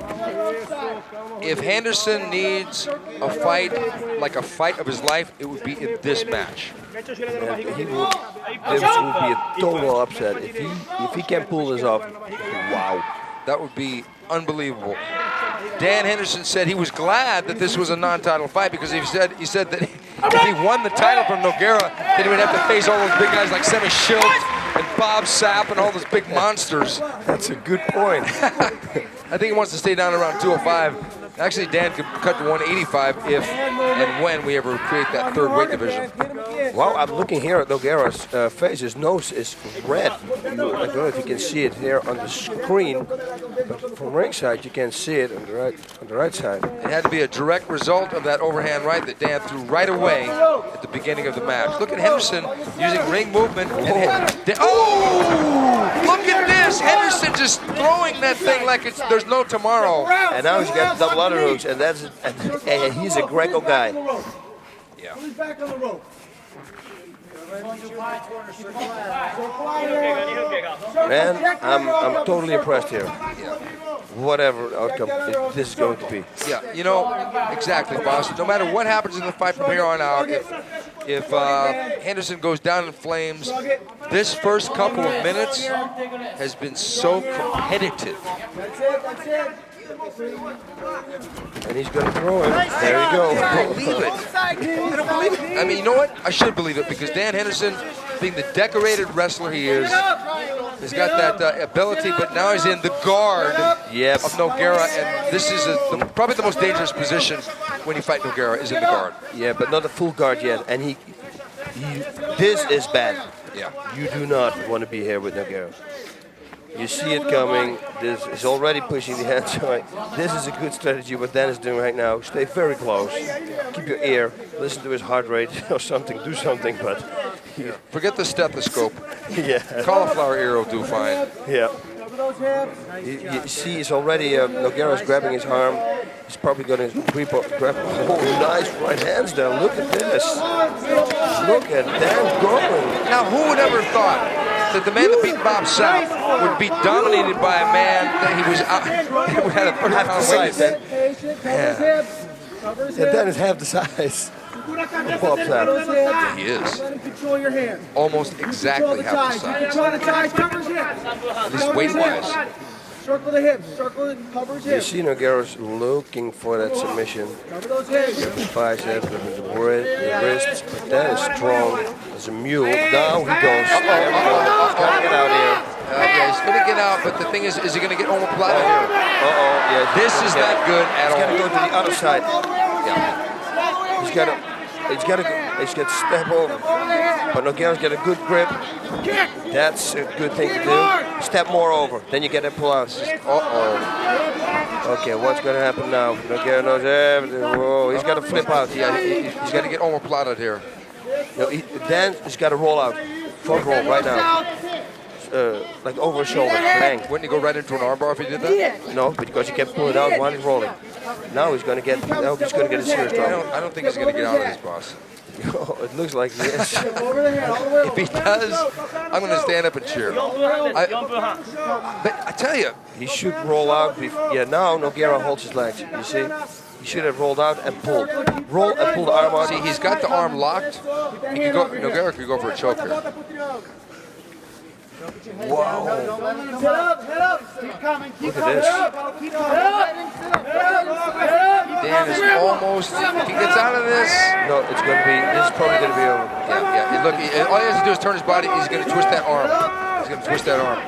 If Henderson needs a fight, like a fight of his life, it would be in this match. And this would be a total upset. If he can pull this off, wow. That would be unbelievable. Dan Henderson said he was glad that this was a non-title fight, because he said that if he won the title from Nogueira, then he would have to face all those big guys like Semi Schilt and Bob Sapp and all those big monsters. That's a good point. I think he wants to stay down around 205. Actually, Dan could cut to 185 if and when we ever create that third weight division. Wow, I'm looking here at Nogueira's face. His nose is red. I don't know if you can see it here on the screen, but from ringside you can see it on the right side. It had to be a direct result of that overhand right that Dan threw right away at the beginning of the match. Look at Henderson using ring movement. Look at this! Henderson just throwing that thing like there's no tomorrow. And now he's got double underhooks, and he's a Greco guy. Yeah. Back on the rope. Man, I'm totally impressed here. Whatever outcome this is going to be. Yeah, you know, exactly, boss. No matter what happens in the fight from here on out, if Henderson goes down in flames, this first couple of minutes has been so competitive. And he's going to throw him. There you go. I don't believe it. I don't believe it. I mean, you know what? I should believe it, because Dan Henderson, being the decorated wrestler he is, has got that ability, but now he's in the guard of Nogueira, and this is probably the most dangerous position when you fight Nogueira, is in the guard. Yeah, but not a full guard yet, and this is bad. Yeah. You do not want to be here with Nogueira. You see it coming. This is already pushing the hand. So this is a good strategy what Dan is doing right now. Stay very close. Keep your ear. Listen to his heart rate or something. Do something, but... Yeah. Forget the stethoscope. Yeah. Cauliflower ear will do fine. Yeah. You see, he's already... Nogueira's grabbing his arm. He's probably going to grab... Oh, nice right hands there. Look at this. Look at Dan going. Now, who would ever thought that the man that beat Bob Sapp would be dominated by a man that he was who had a 30-pound weight? Yeah, Dan is half the size of Bob Sapp. He is. Almost exactly half the size. At least weight-wise. Circle the hips, circle it, cover his You hips. see Nogueira's looking for that submission. Cover those hips. The biceps, the wrists, but that is strong as a mule. Now he goes. He's got to get out here. Yeah, he's going to get out, but the thing is he going to get omoplata here? Yeah. This is not good at all. He's got to go to the other side. Yeah. He's got to step over. But Nogueira's got a good grip. That's a good thing to do. Step more over, then you get a pull out. Okay, what's going to happen now? Nogueira knows everything. Whoa, he's got to flip out. Yeah, he's got to get omoplata here. No, Dan has got to roll out. Front roll right now. like over his shoulder. Bang. Wouldn't he go right into an armbar if he did that? No, because he kept pulling it out while he's rolling. Now he's going to get. Now he's going to get a serious drop. I don't think he's going to get out of this, boss. Oh, it looks like he is. If he does, I'm going to stand up and cheer. But I tell you, he should roll out. Yeah, now Nogueira holds his legs. You see, he should have rolled out and pulled. Roll and pull the arm out. See, he's got the arm locked. He could go. Nogueira could go for a choke here. Wow. Look at this. Dan is almost, if he gets out of this. No, it's going to be, this is probably going to be over. Yeah. Look, all he has to do is turn his body. He's going to twist that arm. He's going to twist that arm.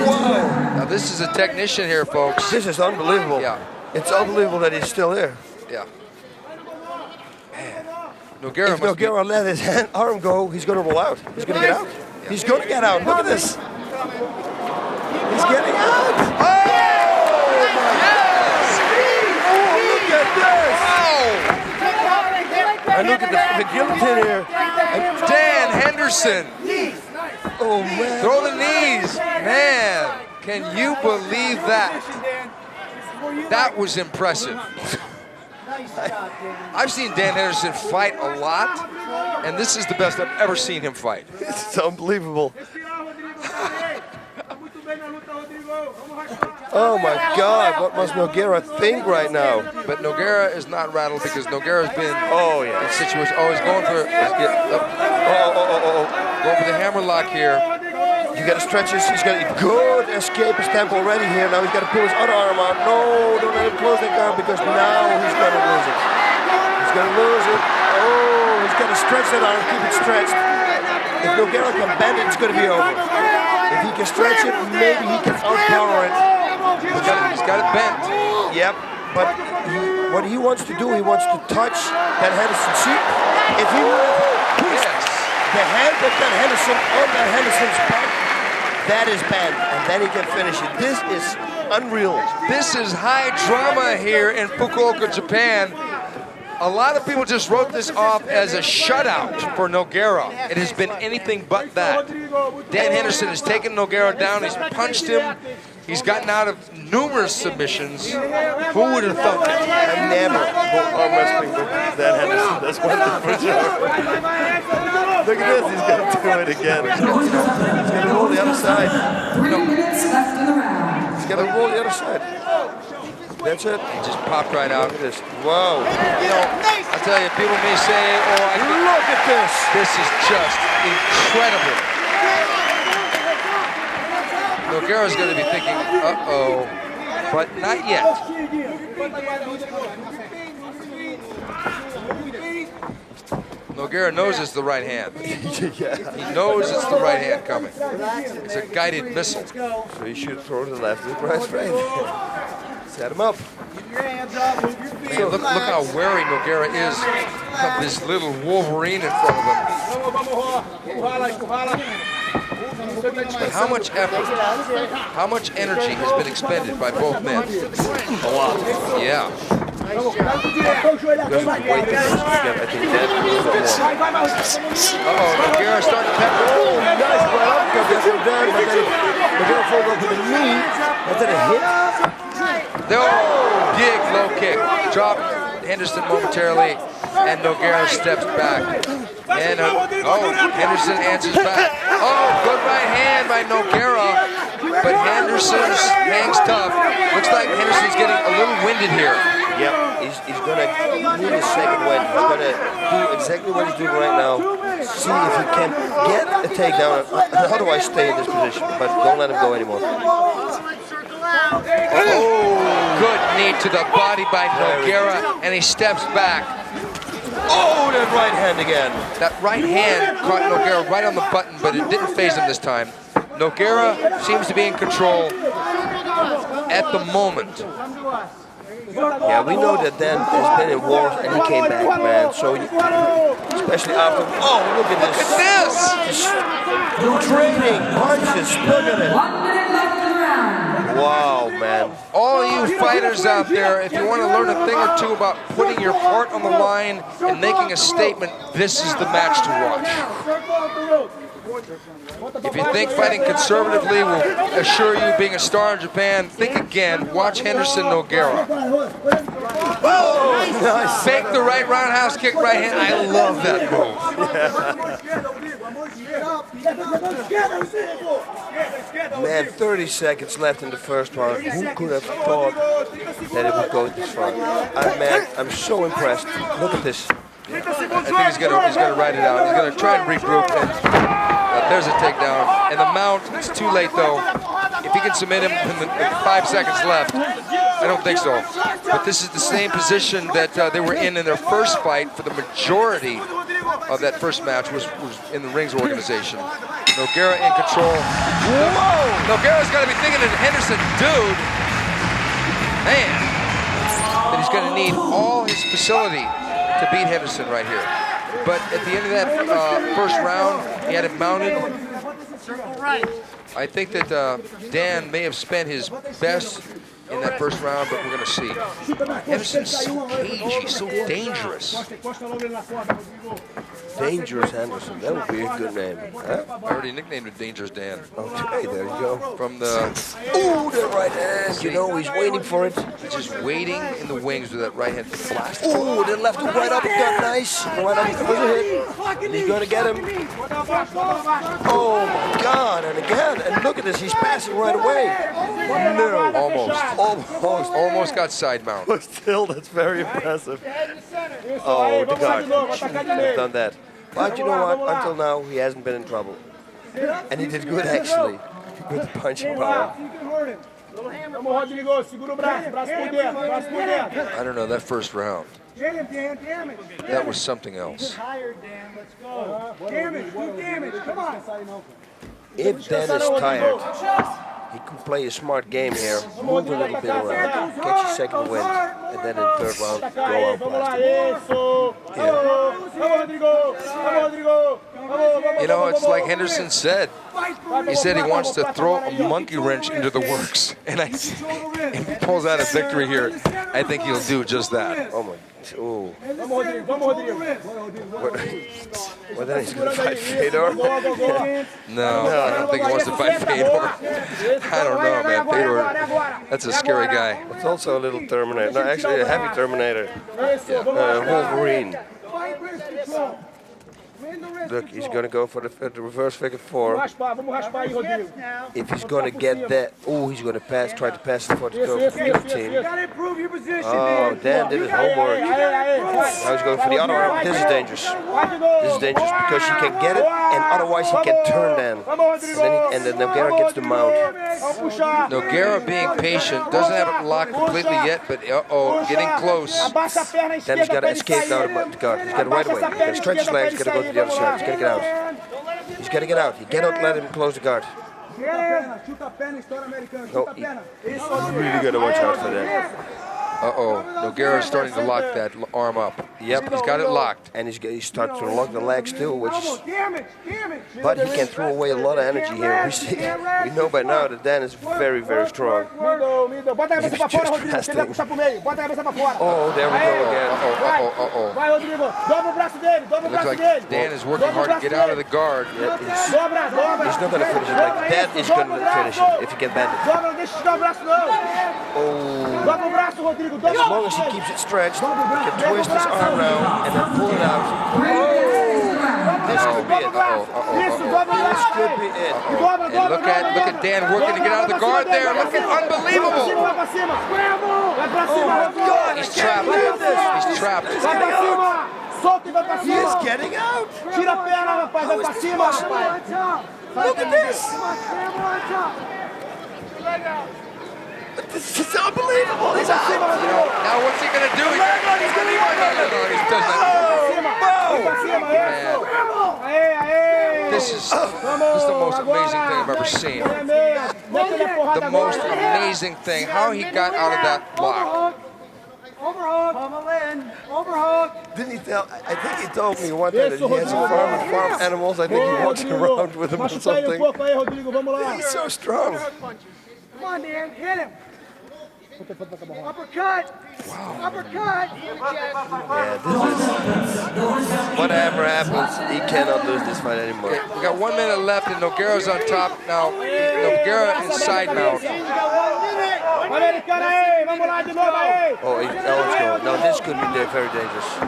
Whoa. Now, this is a technician here, folks. This is unbelievable. Yeah. It's unbelievable that he's still there. Yeah. Nogueira if Nogueira let his arm go, he's going to roll out. He's going to get out. Yeah. He's going to get out. Look at this. He's getting out. Oh, yes. Look at this. Wow. And look at the guillotine here. And Dan Henderson. Oh, man. Throw the knees. Man, can you believe that? That was impressive. I've seen Dan Henderson fight a lot, and this is the best I've ever seen him fight. It's unbelievable. Oh my God, what must Nogueira think right now? But Nogueira is not rattled because Nogueira's been in situation. Oh, he's going for going for the hammerlock here. You got to stretch his. He's got a good escape attempt already here. Now he's got to pull his other arm out. No, don't let him close that guard because now he's going to lose it. He's going to lose it. Oh, he's got to stretch that arm, keep it stretched. If Nogueira can bend it, it's going to be over. If he can stretch it, maybe he can outpower it. He's got it bent. Yep, but what he wants to do, he wants to touch that Henderson. See, if he would have pushed the hand of that Henderson on that Henderson's back, that is bad, and then he can finish it. This is unreal. This is high drama here in Fukuoka, Japan. A lot of people just wrote this off as a shutout for Nogueira. It has been anything but that. Dan Henderson has taken Nogueira down. He's punched him. He's gotten out of numerous submissions. Who would have thought that? I never go arm wrestling with Dan Henderson. That's one thing for sure. Look at this. He's going to do it again. He's going to roll the other side. 3 minutes left in the round. He's going to roll the other side. That's it. He just popped right out. Look at this. Wow. You know, I tell you, people may say, oh, I think look at this. This is just incredible. Nogueira's going to be thinking, uh-oh, but not yet. Nogueira knows it's the right hand. He knows it's the right hand coming. It's a guided missile. So he should throw to the left with right straight. Set him up. Man, look how wary Nogueira is of this little Wolverine in front of him. But how much effort, how much energy has been expended by both men? A lot. Yeah. Nogueira starting to pepper. Oh, nice right uppercut from Dan, but then Nogueira followed up with a knee. Was that a hit? Big low kick. Dropped Henderson momentarily, and Nogueira steps back. And Henderson answers back. Oh, good right hand by Nogueira, but Henderson's hangs tough. Looks like Henderson's getting a little winded here. Yep, he's going to need a second wind. He's going to do exactly what he's doing right now. See if he can get a takedown. Otherwise, stay in this position, but don't let him go anymore. Oh, good knee to the body by Nogueira, and he steps back. Oh, that right hand again. That right hand caught Nogueira right on the button, but it didn't phase him this time. Nogueira seems to be in control at the moment. Yeah, we know that Dan has been in wars and he came back, man. So, especially after, oh, look at this. Look at this! Trading punches, look at it. 1 minute left in the round. Wow, man. All you fighters out there, if you want to learn a thing or two about putting your heart on the line and making a statement, this is the match to watch. If you think fighting conservatively will assure you being a star in Japan, think again. Watch Henderson Nogueira. Oh, nice. Fake the right roundhouse kick, right hand. I love that move. Man, 30 seconds left in the first round. Who could have thought that it would go this far? I'm so impressed. Look at this. I think he's gonna ride it out. He's gonna try and regroup. And there's a takedown. And the mount, it's too late though. If he can submit him with 5 seconds left, I don't think so. But this is the same position that they were in their first fight for the majority of that first match was in the Rings organization. Nogueira in control. Whoa! Nogueira's got to be thinking that Henderson, dude, man, that he's going to need all his facility to beat Henderson right here. But at the end of that first round, he had it mounted. I think that Dan may have spent his best in that first round, but we're going to see. Henderson's so cagey, so dangerous. Dangerous Henderson, that would be a good name. Huh? I already nicknamed it Dangerous Dan. Okay, there you go. From the... Ooh, that right hand. You know, he's waiting for it. He's just waiting in the wings with that right hand to blast. Ooh, then left to right uppercut, nice. Right uppercut was a hit. He's going to get him. Oh, my God, and again. And look at this, he's passing right away. No, almost got side mount. But still, that's very impressive. Oh, the guard. He's done that. But you know what? Until now, he hasn't been in trouble. And he did good, actually. Good punching power. I don't know, that first round. That was something else. If Dan is tired, he could play a smart game here, move a little bit around, catch a second wind, and then in third round, go out blast him. Yeah. You know, it's like Henderson said. He said he wants to throw a monkey wrench into the works. And if he pulls out a victory here, I think he'll do just that. Oh my. Ooh. Well, then he's going to fight Fedor? No, I don't think he wants to fight Fedor. I don't know, man. Fedor, that's a scary guy. It's also a little Terminator. No, actually a heavy Terminator. Wolverine. Look, he's going to go for the reverse figure four. If he's going to get that, oh, he's going to try to pass it for the guillotine. Oh, Dan did his homework. Now he's going for the other arm. This is dangerous. This is dangerous because he can get it, and otherwise he can turn Dan. And then Nogueira gets the mount. Nogueira being patient, doesn't have it locked completely yet, but getting close. Then he's got to escape out of the guard. He's got to right away. He's got to stretch his legs. He's got to go to the other side. He's got to get out. He's got to get out. You cannot let him close the guard. No, you really got to watch out for that. Nogueira's starting to lock that arm up. Yep, he's got it locked. And he's starting to lock the legs too, which is... But he can throw away a lot of energy here. We know by now that Dan is very, very strong. He's just resting. Oh, there we go again. It looks like Dan is working hard to get out of the guard. Yeah, he's not going to finish it like that. Is going to finish it if he can bend it. Oh. As long as he keeps it stretched, he can twist his arm now and then pull it out. This could be it. This could be it. And look at Dan working to get out of the guard there. Look at unbelievable. Oh my God, he's trapped. He's trapped. He is getting out. How is this possible? Look at this. This is unbelievable. He's out. Now what's he going to do? He's going to This is the most amazing thing I've ever seen. The most amazing thing. How he got out of that block. Overhook. Didn't he tell? I think he told me one time that he has a farm with farm animals. I think he walks around with them or something. He's so strong. Come on, Dan. Hit him. Uppercut. Wow. Uppercut. Yeah, this is... Whatever happens, he cannot lose this fight anymore. Okay, we got 1 minute left, and Nogueira's on top now. Nogueira in side mount. Oh, let's go. No, this could be very dangerous.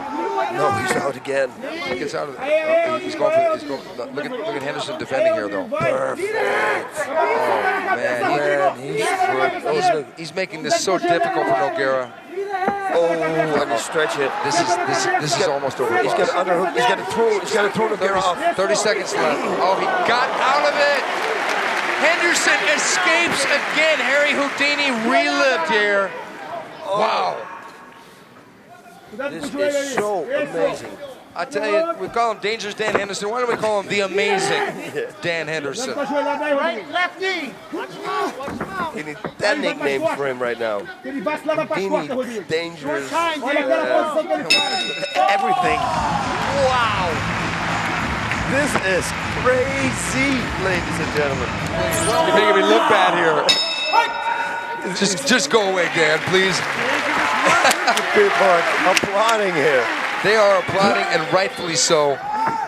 No, he's out again. He gets out of it. He's going for. Look at Henderson defending here, though. Perfect. Oh man, he's making this so difficult for Nogueira. Oh, and the stretch hit. This is almost over. He's got underhook. He's got to throw Nogueira off. 30 seconds left. Oh, he got out of it. Henderson escapes again. Harry Houdini relived here. Wow. This is so amazing. I tell you, we call him Dangerous Dan Henderson. Why don't we call him the Amazing Dan Henderson? Right, left knee. You need that nickname for him right now. Houdini, dangerous, everything. Wow. This is crazy, ladies and gentlemen. You're making me look bad here. Just go away, Dan, please. People are applauding here. They are applauding, and rightfully so.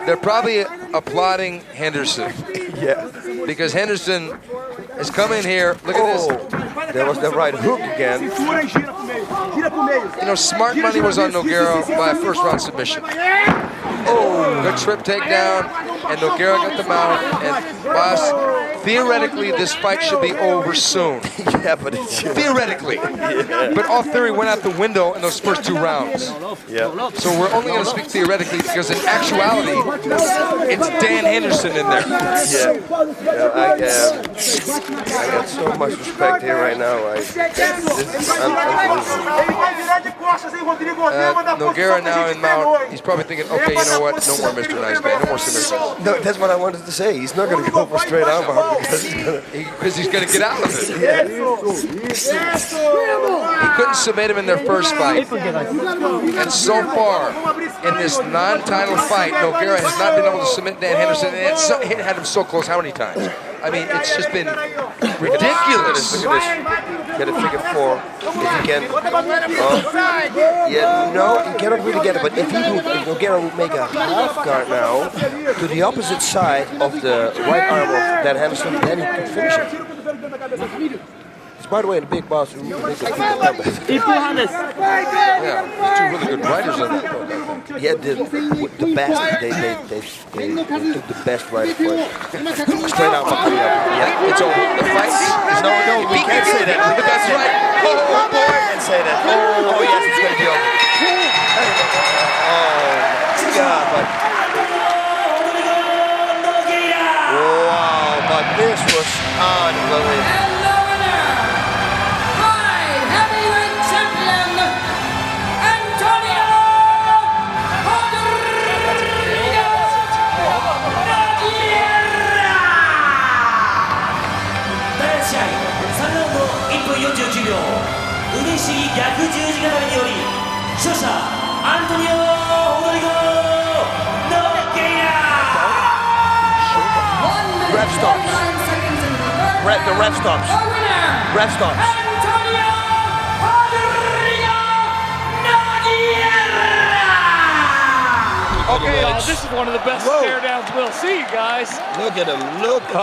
They're probably applauding Henderson. Yeah. Because Henderson has come in here. Look at this. There was the right hook again. You know, smart money was on Nogueira by a first-round submission. Oh, good trip takedown, and Nogueira got the mount. And Boss, theoretically, this fight should be over soon. Yeah, but it should. Theoretically. Yeah. But all theory went out the window in those first 2 rounds. Yeah. So we're only going to speak theoretically because in actuality, it's Dan Henderson in there. Yeah. I got so much respect here right now. Nogueira now in mount. He's probably thinking, okay, you know what? No more Mr. Nice Man. No more submission. No, that's what I wanted to say. He's not going to go for straight armbar because he's going to get out of it. He couldn't submit him in their first fight. And so far, in this non-title fight, Nogueira has not been able to submit Dan Henderson. And it had him so close how many times? I mean, it's just been ridiculous. Look at this. Get a figure 4 if you can. Yeah, no, you cannot really get it. But if Nogueira would make a half guard now to the opposite side of the right arm of Dan Henderson, then he could finish it. It's, by the way, the big boss who makes a comeback. Yeah, there's 2 really good riders on that. Yeah, the best. They took the best rider for it. Straight out. Yeah, it's over. The fight. No, we can't say that. But that's right. Oh, boy. We can't say that. Oh, yes, it's going to be over. Oh, God. Wow, but this was unbelievable. Ref stops. The ref stops. Ref stops. Okay, this is one of the best stare downs we'll see, guys. Look at him. Look at him.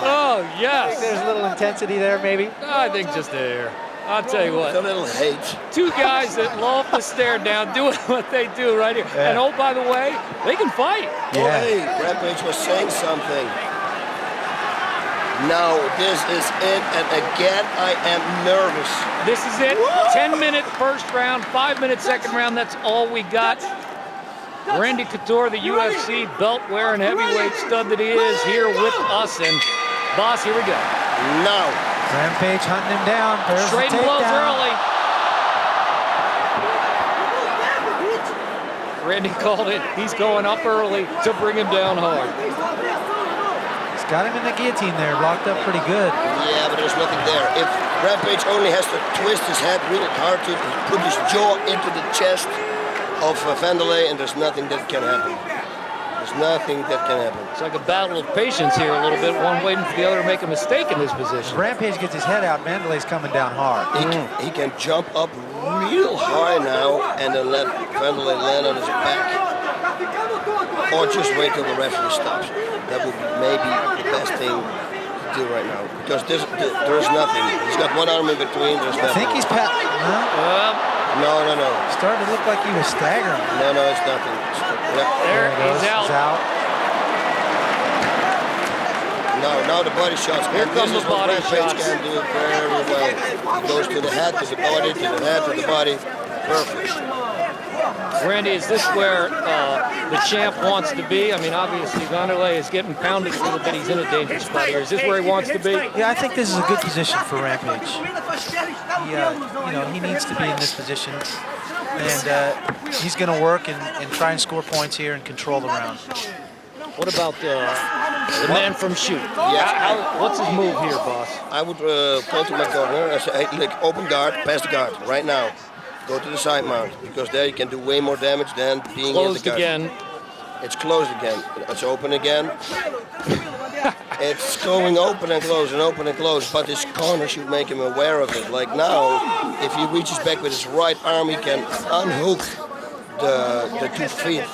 Oh, yes. There's a little intensity there, maybe. I think just there. I'll tell you what. A little hate. 2 guys that love to stare down, doing what they do right here. Yeah. And oh, by the way, they can fight. Yeah. Oh, hey, Rampage was saying something. Now this is it, and again I am nervous. This is it. 10-minute first round, 5-minute second round. That's all we got. Randy Couture, the UFC belt-wearing heavyweight stud that he is, here with us. And boss, here we go. Now. Rampage hunting him down. There's straight and blows early. Randy called it. He's going up early to bring him down hard. He's got him in the guillotine there, locked up pretty good. Yeah, but there's nothing there. If Rampage only has to twist his head really hard to put his jaw into the chest of Vanderlei, and there's nothing that can happen. There's nothing that can happen. It's like a battle of patience here a little bit, one waiting for the other to make a mistake in this position. Rampage gets his head out, Vanderlei's coming down hard. He can jump up real high now and then let Vanderlei land on his back. Or just wait till the referee stops. That would be maybe the best thing to do right now. Because there's nothing. He's got one arm in between, there's nothing. I think he's pat. No. Started to look like he was staggering. No, it's nothing. There he's out. Now the body shots. Here comes the body shots. Can do it very well. Goes to the head, to the body, to the head, to the body. Perfect. Randy, is this where the champ wants to be? I mean, obviously, Vanderlei is getting pounded a little bit. He's in a dangerous spot here. Is this where he wants to be? Yeah, I think this is a good position for Rampage. He needs to be in this position. And he's going to work and try and score points here and control the round. What about the man from shoot? Yeah. What's his move here, boss? I would go to my corner and say, hey, look, open guard, pass the guard, right now. Go to the side mount, because there you can do way more damage than being closed in the guard. Again. It's closed again. It's open again. It's going open and close and open and close, but his corner should make him aware of it. Like now, if he reaches back with his right arm, he can unhook the 2 feet.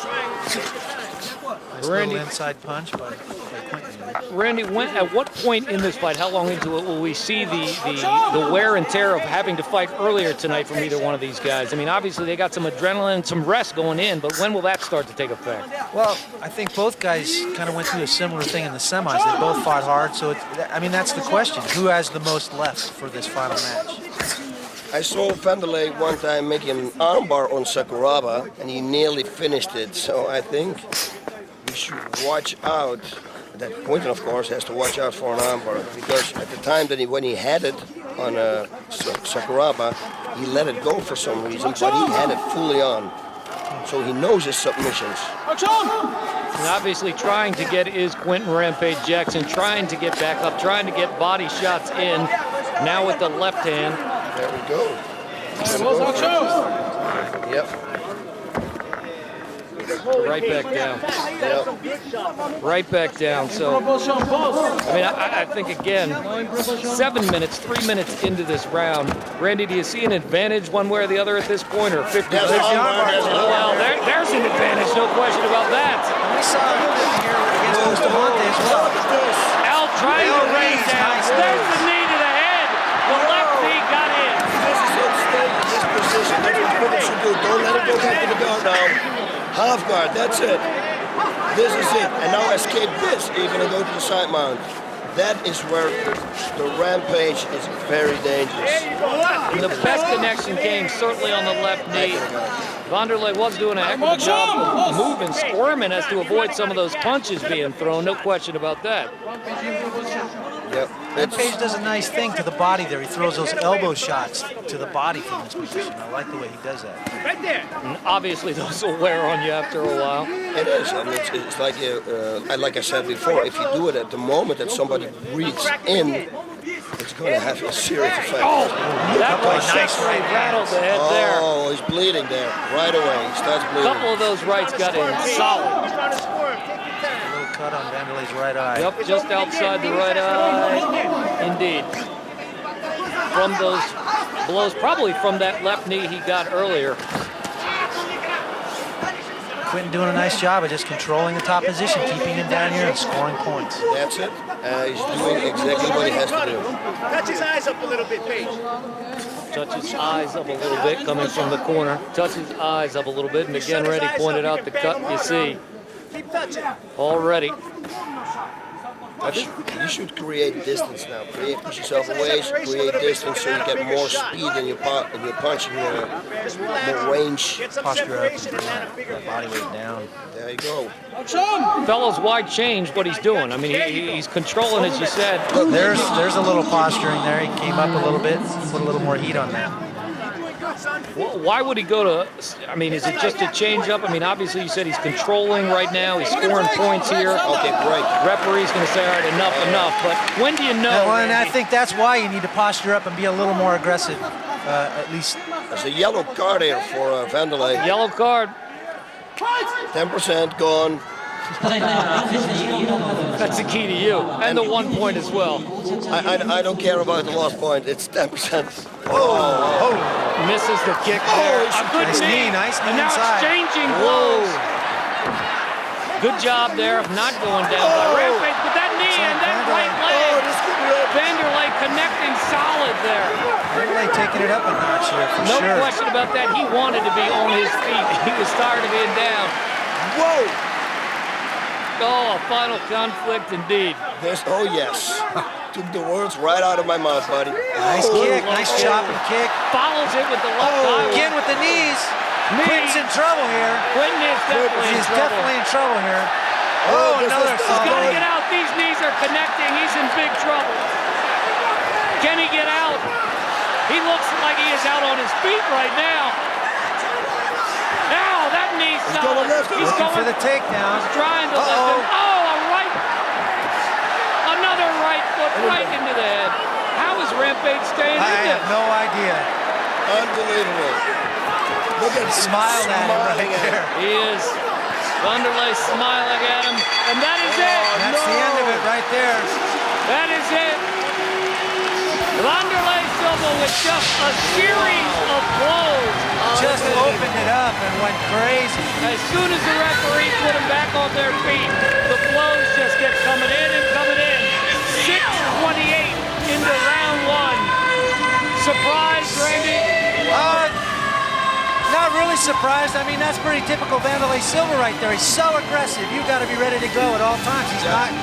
Nice little inside punch by Quentin. Randy, at what point in this fight, how long into it will we see the wear and tear of having to fight earlier tonight from either one of these guys? I mean, obviously they got some adrenaline and some rest going in, but when will that start to take effect? Well, I think both guys kind of went through a similar thing in the semis. They both fought hard, so that's the question. Who has the most left for this final match? I saw Vanderlei one time making an armbar on Sakuraba, and he nearly finished it. So I think we should watch out. That Quentin, of course, has to watch out for an armbar, because at the time when he had it on Sakuraba, he let it go for some reason, but he had it fully on. So he knows his submissions. And obviously trying to get is Quentin Rampage Jackson, trying to get back up, trying to get body shots in. Now with the left hand. There we go. Yep. Right back down. Yep. Right back down. So, I mean, I think, again, 7 minutes, 3 minutes into this round. Randy, do you see an advantage one way or the other at this point, or 50-50? Well, there's an advantage, no question about that. We saw him here against Bustamante as well. Al trying to raise down. There's the knee to the head. The left knee got in. This is it. Stay in this position. That's what you should do. Don't let it go back to the guard now. Half guard, that's it. This is it. And now escape this. You're going to go to the side mount. That is where the Rampage is very dangerous. The best connection came certainly on the left knee. Vanderlei was doing a heck of a job of moving, squirming as to avoid some of those punches being thrown. No question about that. Yep. Rampage does a nice thing to the body there. He throws those elbow shots to the body from this position. I like the way he does that. Right there. And obviously, those will wear on you after a while. It is. I mean, it's like I said before, if you do it at the moment that somebody breathes in, it's going to have a serious effect. Oh, that was nice right rattled the head there. Oh, he's bleeding there. Right away, he starts bleeding. A couple of those rights got in solid. Cut on Vanderlei's right eye. Yep, just outside the right eye. Indeed. From those blows, probably from that left knee he got earlier. Quentin doing a nice job of just controlling the top position, keeping him down here and scoring points. That's it. He's doing exactly what he has to do. Touch his eyes up a little bit, Paige. Touch his eyes up a little bit coming from the corner. Touch his eyes up a little bit. And again, Randy pointed out the cut you see. Keep touching. Already. You should create distance now. Push yourself away, create distance so you get more speed in your punching, more range. Posture up and bring that body weight down. There you go. Fellas, why change what he's doing? I mean, he's controlling, as you said. Look, there's a little posturing there. He came up a little bit, put a little more heat on that. Why would he go to, I mean, is it just a change up? I mean, obviously you said he's controlling right now. He's scoring points here. Okay, great. Referee's going to say, all right, enough. But when do you know? Well, and I think that's why you need to posture up and be a little more aggressive, at least. There's a yellow card here for Vanderlei. Yellow card. 10% gone. That's the key to you, and the 1 point as well. I don't care about the lost point. It's 10%. Misses the kick there. A good knee. Nice knee and now inside. exchanging blows. Good job there of not going down by Rampage, but that knee and that right leg. Vanderlei connecting solid there. Vanderlei taking it up a notch here for No sure. question about that. He wanted to be on his feet. He was tired of being down. Whoa! Oh, a final conflict indeed. Oh, yes. Took the words right out of my mouth, buddy. Nice kick, nice chopping kick. Follows it with the left eye. Again with the knees. Quentin's in trouble here. Quentin is definitely in trouble here. Another He's got to get out. These knees are connecting. He's in big trouble. Can he get out? He looks like he is out on his feet right now. Now that knee's solid. He's going for the takedown. He's trying to lift him. Oh, a right. Another right foot right into the head. How is Rampage staying in this? I have no idea. Unbelievable. Look at Smile at him right there. He is. Vanderlei smiling at him, and that is it. That's the end of it right there. That is it. Vanderlei Silva with just a series of blows. Just opened it up and went crazy. As soon as the referee put them back on their feet, the blows just kept coming in and coming in. 6:28 into round one. Surprise, Randy? Not really surprised. I mean, that's pretty typical Vanderlei Silva right there. He's so aggressive. You've got to be ready to go at all times.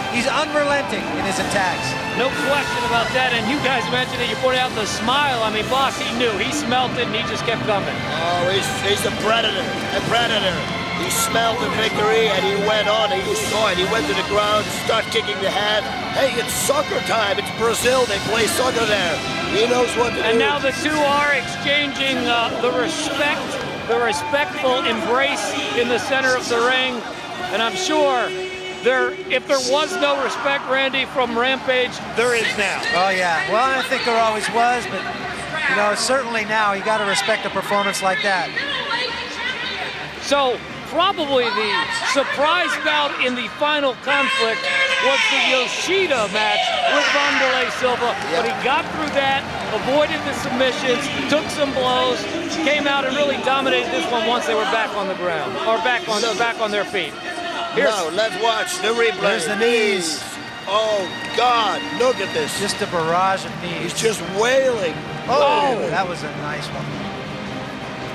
He's unrelenting in his attacks. No question about that. And you guys mentioned it. You pointed out the smile. I mean, boss, he knew. He smelled it, and he just kept coming. Oh, he's a predator. A predator. He smelled the victory, and he went on. And you saw it. He went to the ground, started kicking the head. Hey, it's soccer time. It's Brazil. They play soccer there. He knows what to do. And now the two are exchanging the respectful embrace in the center of the ring. And I'm sure if there was no respect, Randy, from Rampage, there is now. Oh, yeah. Well, I think there always was, but, you know, certainly now you got to respect a performance like that. So, probably the surprise bout in the final conflict was the Yoshida match with Vanderlei Silva, but he got through that, avoided the submissions, took some blows, came out and really dominated this one once they were back on the ground, or back on their feet. Now, let's watch the replay. There's the knees. Oh, God, look at this. Just a barrage of knees. He's just wailing. Oh, that was a nice one.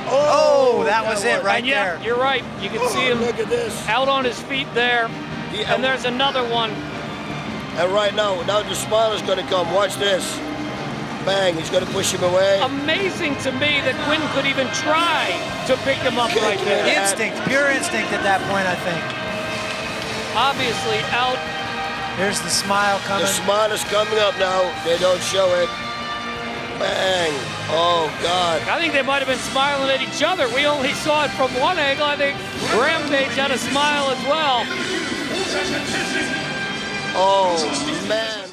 Oh, that was it right there. You're right. You can see him look at this. Out on his feet there. And there's another one. And right now the smile is going to come. Watch this. Bang, he's going to push him away. Amazing to me that Quentin could even try to pick him up right there. Instinct, pure instinct at that point, I think. Obviously out. Here's the smile coming. The smile is coming up now. They don't show it. Bang. Oh, God. I think they might have been smiling at each other. We only saw it from one angle. I think Rampage had a smile as well. Oh, man.